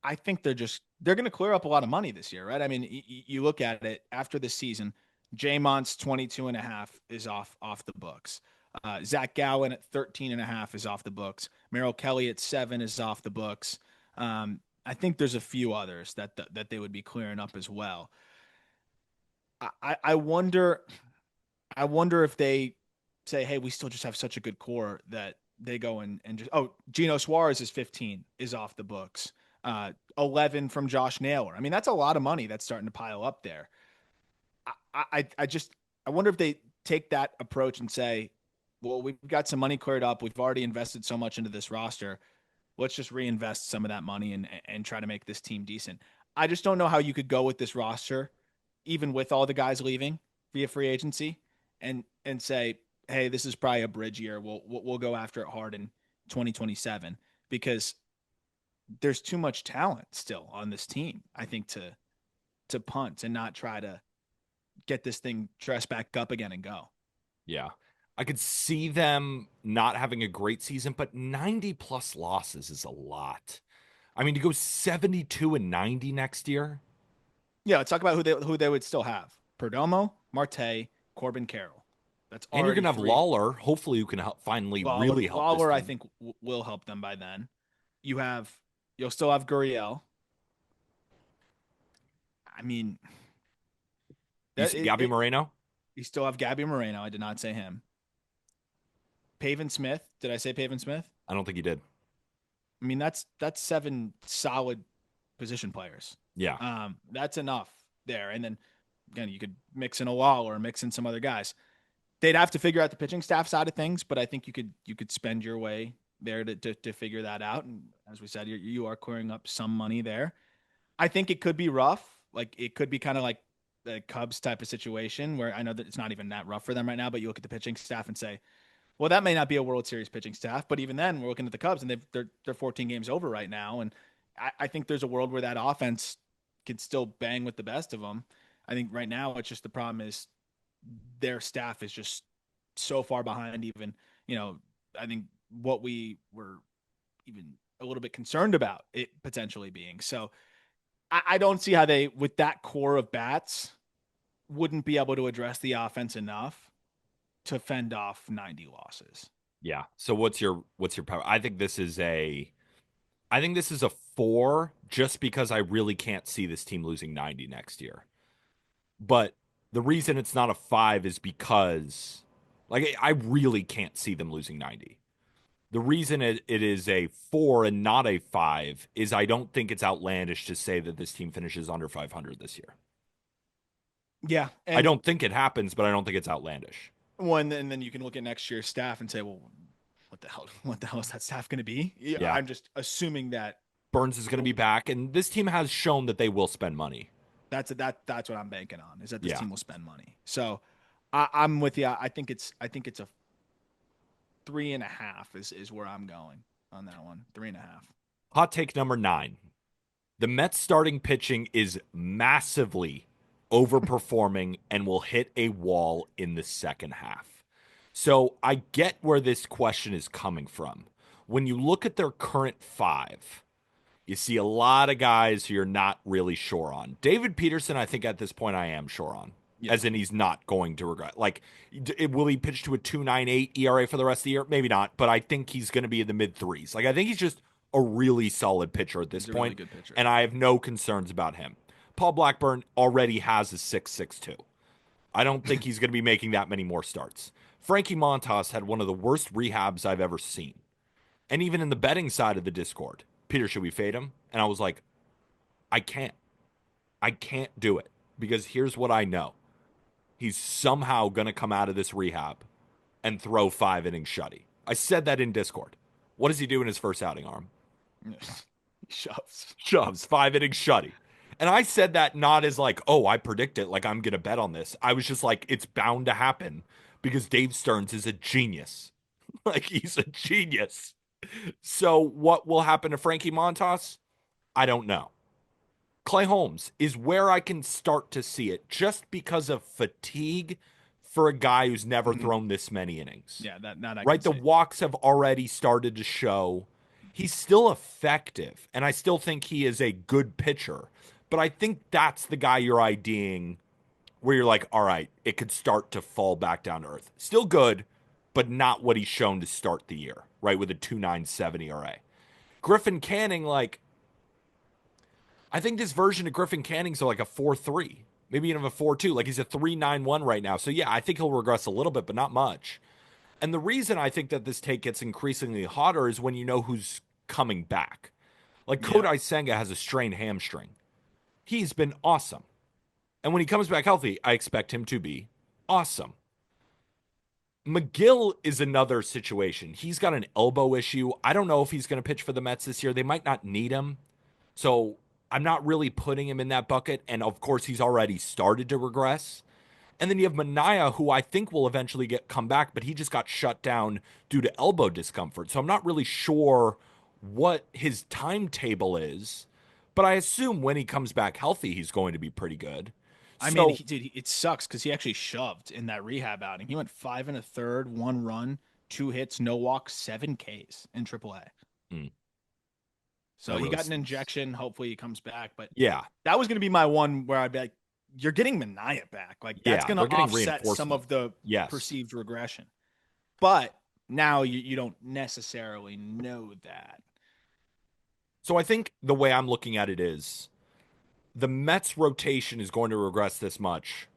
I think they're going to clear up a lot of money this year, right? I mean, you look at it after the season, Jamont's 22 and a half is off the books. Zach Gowen at 13 and a half is off the books. Merrill Kelly at 7 is off the books. I think there's a few others that they would be clearing up as well. I wonder if they say, hey, we still just have such a good core that they go and just, oh, Geno Suarez is 15 is off the books. 11 from Josh Naylor. I mean, that's a lot of money that's starting to pile up there. I wonder if they take that approach and say, well, we've got some money cleared up. We've already invested so much into this roster. Let's just reinvest some of that money and try to make this team decent. I just don't know how you could go with this roster, even with all the guys leaving via free agency, and say, hey, this is probably a bridge year. We'll go after it hard in 2027 because there's too much talent still on this team. I think to punt and not try to get this thing dressed back up again and go. Yeah. I could see them not having a great season, but 90 plus losses is a lot. I mean, to go 72 and 90 next year, Yeah, let's talk about who they would still have: Perdomo, Marte, Corbin Carroll. That's and you're going already to have three. Lawler, hopefully, who can finally Lawler, really help this Lawler, I team. think will help them by then. You have, you'll still have Gurriel. I mean, You that see Gabby Moreno? you still have Gabby Moreno. I did not say him. Paven Smith. Did I say Paven Smith? I don't think he did. I mean, that's seven solid position players. Yeah. That's enough there. And then again, you could mix in a wall or mix in some other guys. They'd have to figure out the pitching staff side of things, but I think you could spend your way there to figure that out. And as we said, you are clearing up some money there. I think it could be rough. Like it could be kind of like the Cubs type of situation where I know that it's not even that rough for them right now, but you look at the pitching staff and say, well, that may not be a World Series pitching staff, but even then, we're looking at the Cubs and they're 14 games over right now, and I think there's a world where that offense could still bang with the best of them. I think right now it's just the problem is their staff is just so far behind. Even I think what we were even a little bit concerned about it potentially being. So I don't see how they, with that core of bats, wouldn't be able to address the offense enough to fend off 90 losses. Yeah. So what's your power? I think this is a 4 just because I really can't see this team losing 90 next year. But the reason it's not a 5 is because like I really can't see them losing 90. The reason it is a 4 and not a 5 is I don't think it's outlandish to say that this team finishes under 500 this year. Yeah, I and don't think it happens, but I don't think it's outlandish. one, and then you can look at next year's staff and say, well, what the hell is that staff going to be? Yeah, Yeah. I'm just assuming that Burns is going to be back, and this team has shown that they will spend money. that's what I'm banking on, is that this Yeah. team will spend money. So I'm with you. I think it's a 3.5 is where I'm going on that one. 3.5. Hot take number 9. The Mets starting pitching is massively overperforming and will hit a wall in the second half. So I get where this question is coming from. When you look at their current 5, you see a lot of guys who you're not really sure on. David Peterson, I think at this point I am sure on, Yeah, as in he's not going to regret. Like, will he pitch to a 2.98 ERA for the rest of the year? Maybe not, but I think he's going to be in the mid threes. Like, I think he's just a really solid pitcher at this he's a really point, good pitcher. and I have no concerns about him. Paul Blackburn already has a 6.62. I don't think he's going to be making that many more starts. Frankie Montas had one of the worst rehabs I've ever seen. And even in the betting side of the Discord, Peter, should we fade him? And I was like, I can't. I can't do it. because here's what I know. He's somehow going to come out of this rehab and throw 5 innings shutty. I said that in Discord. What does he do in his first outing, Arm? He shoves. Shoves 5 innings shutty. And I said that not as like, oh, I predict it, like I'm going to bet on this. I was just like, it's bound to happen because Dave Stearns is a genius. Like, he's a genius. So what will happen to Frankie Montas? I don't know. Clay Holmes is where I can start to see it just because of fatigue for a guy who's never thrown this many innings. Yeah, that I right? can The see. walks have already started to show. He's still effective, and I still think he is a good pitcher. But I think that's the guy you're IDing where you're like, all right, it could start to fall back down to earth. Still good, but not what he's shown to start the year, right? With a 2.97 ERA. Griffin Canning, like, I think this version of Griffin Canning's like a 4.3, maybe even a 4.2. Like, he's a 3.91 right now. So, yeah, I think he'll regress a little bit, but not much. And the reason I think that this take gets increasingly hotter is when you know who's coming back. Like Kodai Senga has a strained hamstring. He's been awesome. And when he comes back healthy, I expect him to be awesome. McGill is another situation. He's got an elbow issue. I don't know if he's going to pitch for the Mets this year. They might not need him. So I'm not really putting him in that bucket. And of course, he's already started to regress. And then you have Mania, who I think will eventually come back, but he just got shut down due to elbow discomfort. So I'm not really sure what his timetable is, but I assume when he comes back healthy, he's going to be pretty good. I So, mean, dude, it sucks because he actually shoved in that rehab outing. He went 5 1/3, 1 run, 2 hits, no walks, 7 Ks in AAA. So that he really got an stinks. injection. Hopefully he comes back. But Yeah, that was going to be my one where I'd be like, you're getting Mania back. Like, that's yeah, going to they're getting offset some reinforcement. of the Yes. perceived regression. But now you don't necessarily know that. So I think the way I'm looking at it is the Mets rotation is going to regress this much.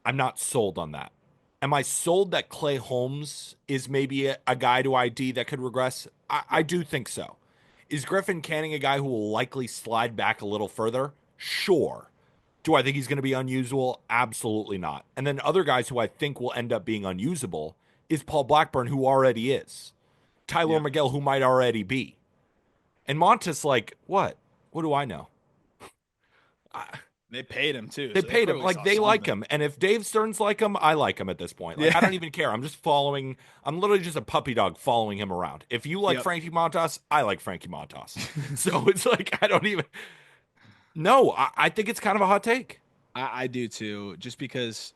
I'm not sold on that. Am I sold that Clay Holmes is maybe a guy to ID that could regress? I do think so. Is Griffin Canning a guy who will likely slide back a little further? Sure. Do I think he's going to be unusable? Absolutely not. And then other guys who I think will end up being unusable is Paul Blackburn, who already is. Tyler Miguel, who might already be. And Montes, like, what? What do I know? They paid him too. They So paid him. clearly Like, saw they like something. him. And if Dave Stearns like him, I like him at this point. Like, I don't even care. I'm just following. I'm literally just a puppy dog following him around. If you like Frankie Montas, I like Frankie Montas. So it's like, I don't even. No, I think it's kind of a hot take. I do too, just because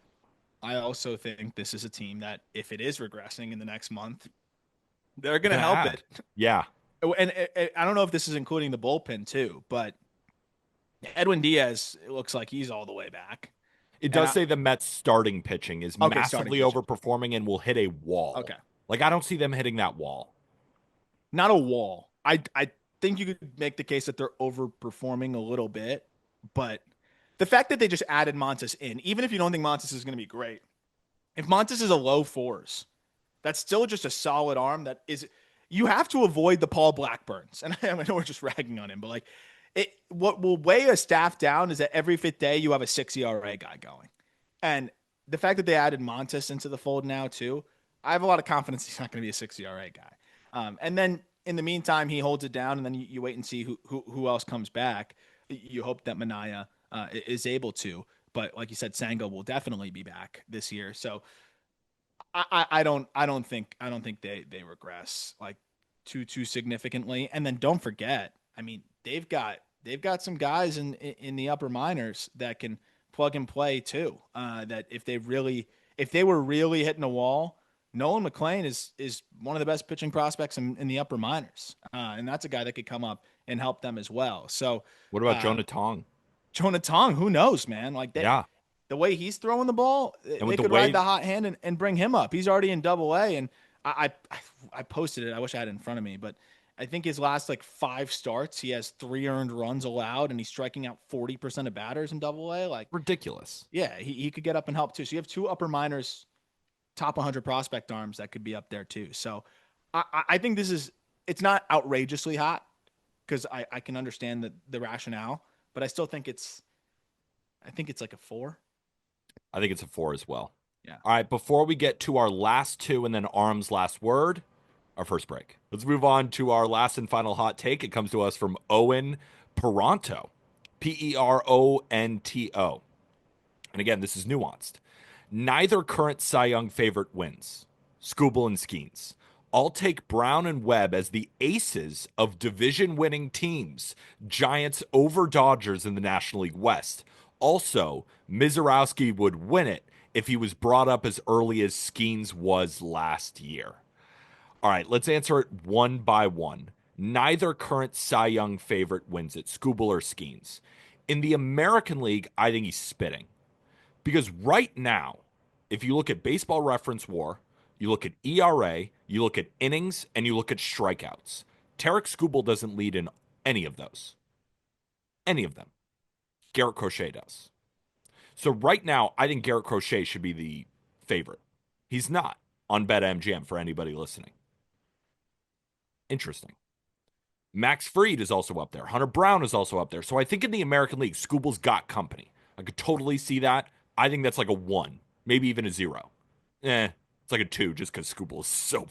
I also think this is a team that if it is regressing in the next month, they're going to help it. Yeah. And I don't know if this is including the bullpen too, but Edwin Diaz, it looks like he's all the way back. It does say the Mets starting pitching is massively overperforming and will hit a wall. Okay. Like, I don't see them hitting that wall. Not a wall. I think you could make the case that they're overperforming a little bit, but the fact that they just added Montes in, even if you don't think Montes is going to be great, if Montes is a low 4s, that's still just a solid arm that is. You have to avoid the Paul Blackburns. And I know we're just ragging on him, but like what will weigh a staff down is that every 5th day you have a 6 ERA guy going. And the fact that they added Montes into the fold now too, I have a lot of confidence he's not going to be a 6 ERA guy. And then in the meantime, he holds it down, and then you wait and see who else comes back. You hope that Mania is able to, but like you said, Sango will definitely be back this year. So I don't think they regress like too significantly. And then don't forget, I mean, they've got some guys in the upper minors that can plug and play too. That if they were really hitting a wall, Nolan McLean is one of the best pitching prospects in the upper minors, and that's a guy that could come up and help them as well. So what about Jonah Tong? Jonah Tong, who knows, man? Like that. Yeah. The way he's throwing the ball, they could ride the hot hand and bring him up. He's already in Double-A, and I posted it. I wish I had it in front of me, but I think his last like 5 starts, he has 3 earned runs allowed, and he's striking out 40% of batters in Double-A. Like, ridiculous. Yeah, he could get up and help too. So you have 2 upper minors, top 100 prospect arms that could be up there too. So I think it's not outrageously hot because I can understand the rationale, but I still think it's I think it's like a 4. I think it's a 4 as well. Yeah. All right, before we get to our last two and then Arm's last word, our first break. Let's move on to our last and final hot take. It comes to us from Owen Peronto, Peronto. And again, this is nuanced. Neither current Cy Young favorite wins. Skubal and Skeens. I'll take Brown and Webb as the aces of division winning teams. Giants over Dodgers in the National League West. Also, Mizorowski would win it if he was brought up as early as Skeens was last year. All right, let's answer it one by one. Neither current Cy Young favorite wins it, Skubal or Skeens. In the American League, I think he's spitting. Because right now, if you look at baseball reference WAR, you look at ERA, you look at innings, and you look at strikeouts, Tarek Skubal doesn't lead in any of those. Any of them. Garrett Crochet does. So right now, I think Garrett Crochet should be the favorite. He's not on BetMGM for anybody listening. Interesting. Max Fried is also up there. Hunter Brown is also up there. So I think in the American League, Skubal's got company. I could totally see that. I think that's like a 1, maybe even a 0. It's like a 2 just because Skubal is so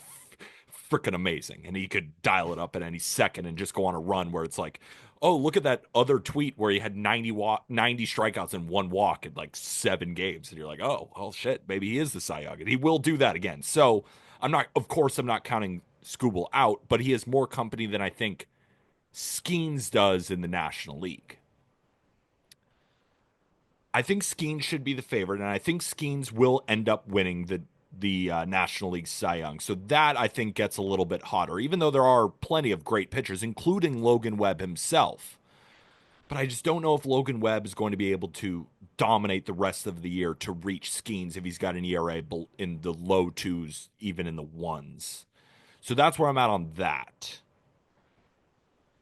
freaking amazing. And he could dial it up at any second and just go on a run where it's like, oh, look at that other tweet where he had 90 strikeouts and 1 walk in like 7 games. And you're like, oh shit, maybe he is the Cy Young. And he will do that again. So I'm not counting Skubal out, but he has more company than I think Skeens does in the National League. I think Skeens should be the favorite, and I think Skeens will end up winning the National League Cy Young. So that I think gets a little bit hotter, even though there are plenty of great pitchers, including Logan Webb himself. But I just don't know if Logan Webb is going to be able to dominate the rest of the year to reach Skeens if he's got an ERA in the low 2s, even in the 1s. So that's where I'm at on that.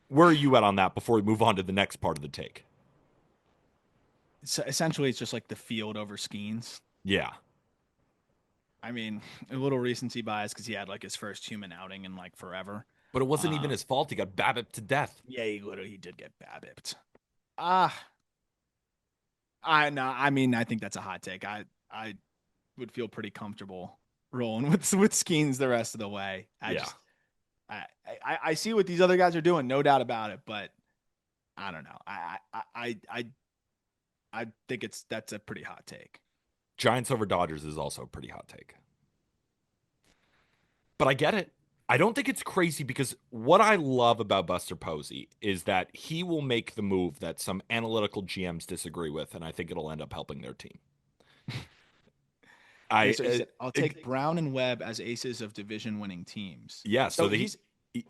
Where are you at on that before we move on to the next part of the take? So essentially, it's just like the field over Skeens. Yeah. I mean, a little recency bias because he had like his first human outing in like forever. But it wasn't even his fault. He got BABIP to death. Yeah, he did get BABIP'd. I mean, I think that's a hot take. I would feel pretty comfortable rolling with Skeens the rest of the way. I see what these other guys are doing, no doubt about it, but I don't know. I think that's a pretty hot take. Giants over Dodgers is also a pretty hot take. But I get it. I don't think it's crazy because what I love about Buster Posey is that he will make the move that some analytical GMs disagree with, and I think it'll end up helping their team. He said, I'll take Brown and Webb as aces of division-winning teams. Yeah, so he's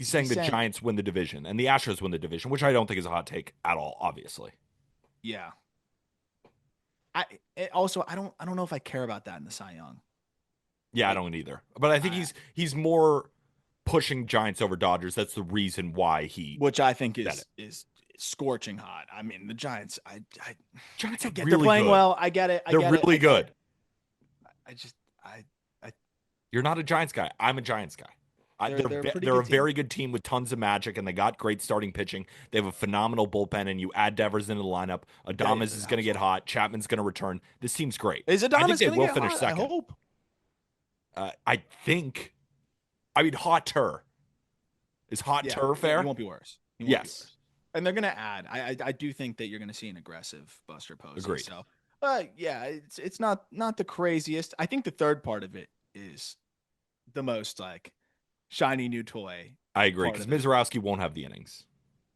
saying the Giants win the division and the Astros win the division, which I don't think is a hot take at all, obviously. Yeah. I don't know if I care about that in the Cy Young. Yeah, I don't either. But I think he's more pushing Giants over Dodgers. That's the reason why which I think is scorching hot. I mean, the Giants, Giants I get really they're playing good. well. I get it. They're really good. You're not a Giants guy. I'm a Giants guy. They're a very good team with tons of magic, and they got great starting pitching. They have a phenomenal bullpen, and you add Devers into the lineup. Adames is going to get hot. Chapman's going to return. This team's great. Is Adames going to get finish hot? second. I hope. I think. I mean, hotter. Is hotter fair? He won't be worse. Yes. And they're going to add. I do think that you're going to see an aggressive Buster Posey. Agreed. So, yeah, it's not the craziest. I think the third part of it is the most like shiny new toy. I agree because Mizorowski won't have the innings.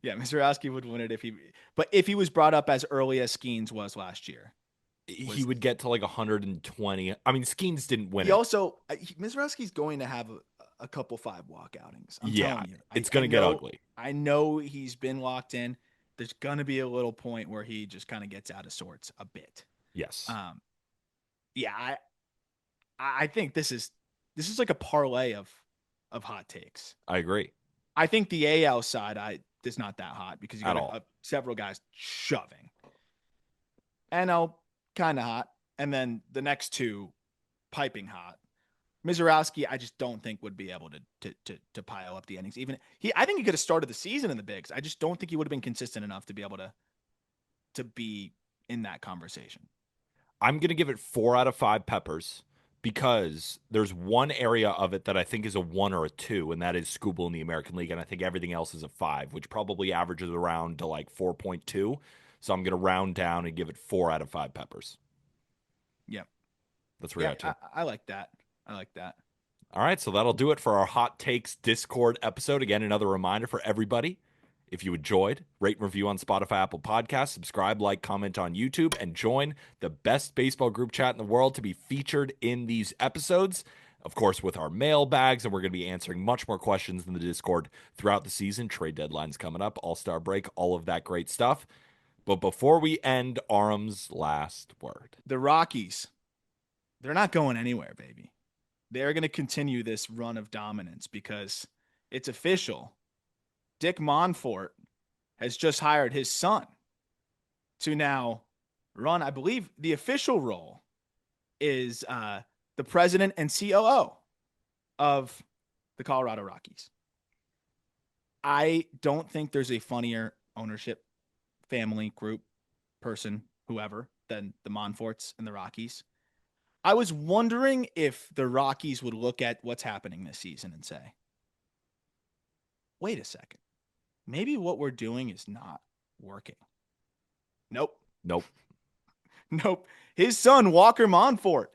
Yeah, Mizorowski would win it if he was brought up as early as Skeens was last year. He would get to like 120. I mean, Skeens didn't win. Mizorowski's going to have a couple 5 walk outings. I'm telling you, it's going to get ugly. I know he's been locked in. There's going to be a little point where he just kind of gets out of sorts a bit. Yes. Yeah, I think this is like a parlay of hot takes. I agree. I think the AL side is not that hot because you got several guys shoving. NL kind of hot, and then the next two piping hot. Mizorowski, I just don't think would be able to pile up the innings. I think he could have started the season in the bigs. I just don't think he would have been consistent enough to be able to be in that conversation. I'm going to give it 4 out of 5 peppers because there's one area of it that I think is a 1 or a 2, and that is Scooble in the American League. And I think everything else is a 5, which probably averages around to like 4.2. So I'm going to round down and give it 4 out of 5 peppers. Yep. That's where Yeah, you're at, too. I like that. I like that. All right, so that'll do it for our Hot Takes Discord episode. Again, another reminder for everybody. If you enjoyed, rate and review on Spotify, Apple Podcasts, subscribe, like, comment on YouTube, and join the best baseball group chat in the world to be featured in these episodes. Of course, with our mailbags, and we're going to be answering much more questions in the Discord throughout the season. Trade deadline's coming up, All-Star break, all of that great stuff. But before we end, Aram's last word. The Rockies, they're not going anywhere, baby. They're going to continue this run of dominance because it's official. Dick Monfort has just hired his son to now run, I believe the official role is the president and COO of the Colorado Rockies. I don't think there's a funnier ownership, family, group, person, whoever, than the Monforts and the Rockies. I was wondering if the Rockies would look at what's happening this season and say, wait a second. Maybe what we're doing is not working. Nope. Nope. Nope. His son, Walker Monfort,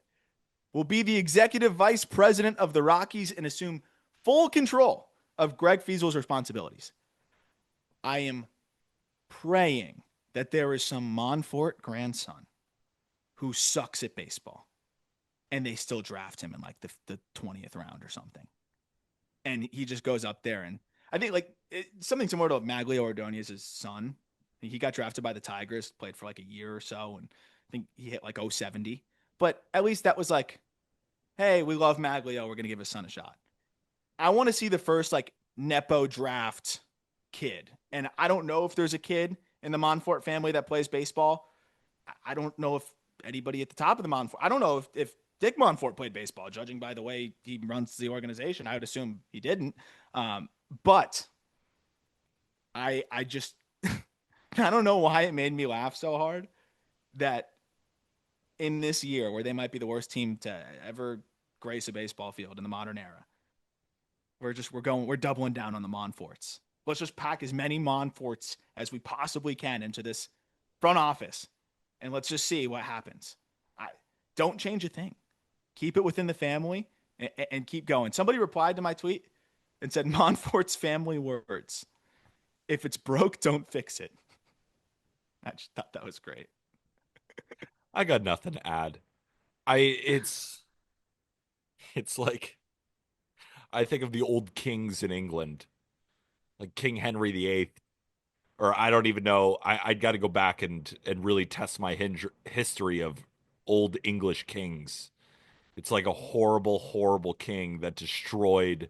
will be the executive vice president of the Rockies and assume full control of Greg Fiesel's responsibilities. I am praying that there is some Monfort grandson who sucks at baseball and they still draft him in like the 20th round or something. And he just goes up there, and I think like something similar to Maglio Ordonez's son. He got drafted by the Tigers, played for like a year or so, and I think he hit like 070. But at least that was like, hey, we love Maglio. We're going to give his son a shot. I want to see the first like Nepo draft kid. And I don't know if there's a kid in the Monfort family that plays baseball. I don't know if anybody at the top of the Monfort. I don't know if Dick Monfort played baseball, judging by the way he runs the organization. I would assume he didn't. But I just, I don't know why it made me laugh so hard that in this year where they might be the worst team to ever grace a baseball field in the modern era, we're doubling down on the Monforts. Let's just pack as many Monforts as we possibly can into this front office, and let's just see what happens. Don't change a thing. Keep it within the family and keep going. Somebody replied to my tweet and said, Monfort's family words. If it's broke, don't fix it. I just thought that was great. I got nothing to add. It's like I think of the old kings in England, like King Henry VIII, or I don't even know. I'd got to go back and really test my history of old English kings. It's like a horrible, horrible king that destroyed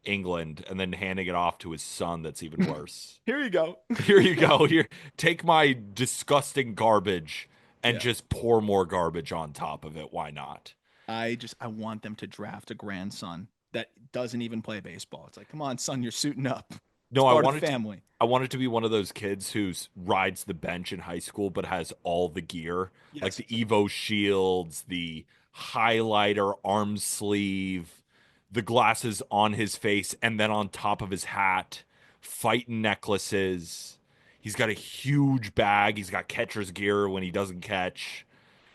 England and then handing it off to his son. That's even worse. Here you go. Here you go. Here, take my disgusting garbage and Yeah. just pour more garbage on top of it. Why not? I want them to draft a grandson that doesn't even play baseball. It's like, come on, son, you're suiting up. No, It's part of the family. I want it to be one of those kids who rides the bench in high school but has all the gear, like Yes. the Evo shields, the highlighter arm sleeve, the glasses on his face and then on top of his hat, fighting necklaces. He's got a huge bag. He's got catcher's gear when he doesn't catch.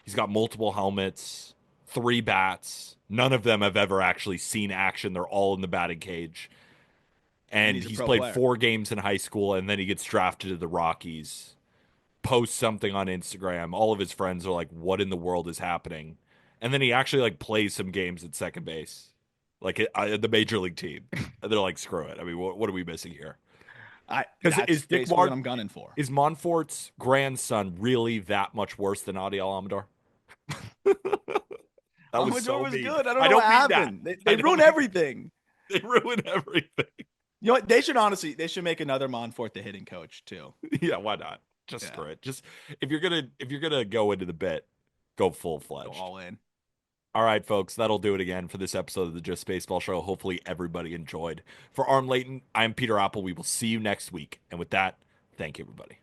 He's got multiple helmets, 3 bats. None of them have ever actually seen action. They're all in the batting cage. And he's a he's pro played player. 4 games in high school, and then he gets drafted to the Rockies. Posts something on Instagram. All of his friends are like, what in the world is happening? And then he actually like plays some games at second base, like the major league team. And they're like, screw it. I mean, what are we missing here? Because That's basically what I'm gunning for. Is Monfort's grandson really that much worse than Adi Alcantara? That was so was mean. good. I don't know what mean happened. that. They ruin everything. They ruin everything. You know what? They should make another Monfort the hitting coach too. Yeah, why not? Just screw it. Just if you're gonna go into the bit, go full fledged. Go all in. All right, folks, that'll do it again for this episode of the Just Baseball Show. Hopefully everybody enjoyed. For Aram Layton, I'm Peter Apple. We will see you next week. And with that, thank you, everybody.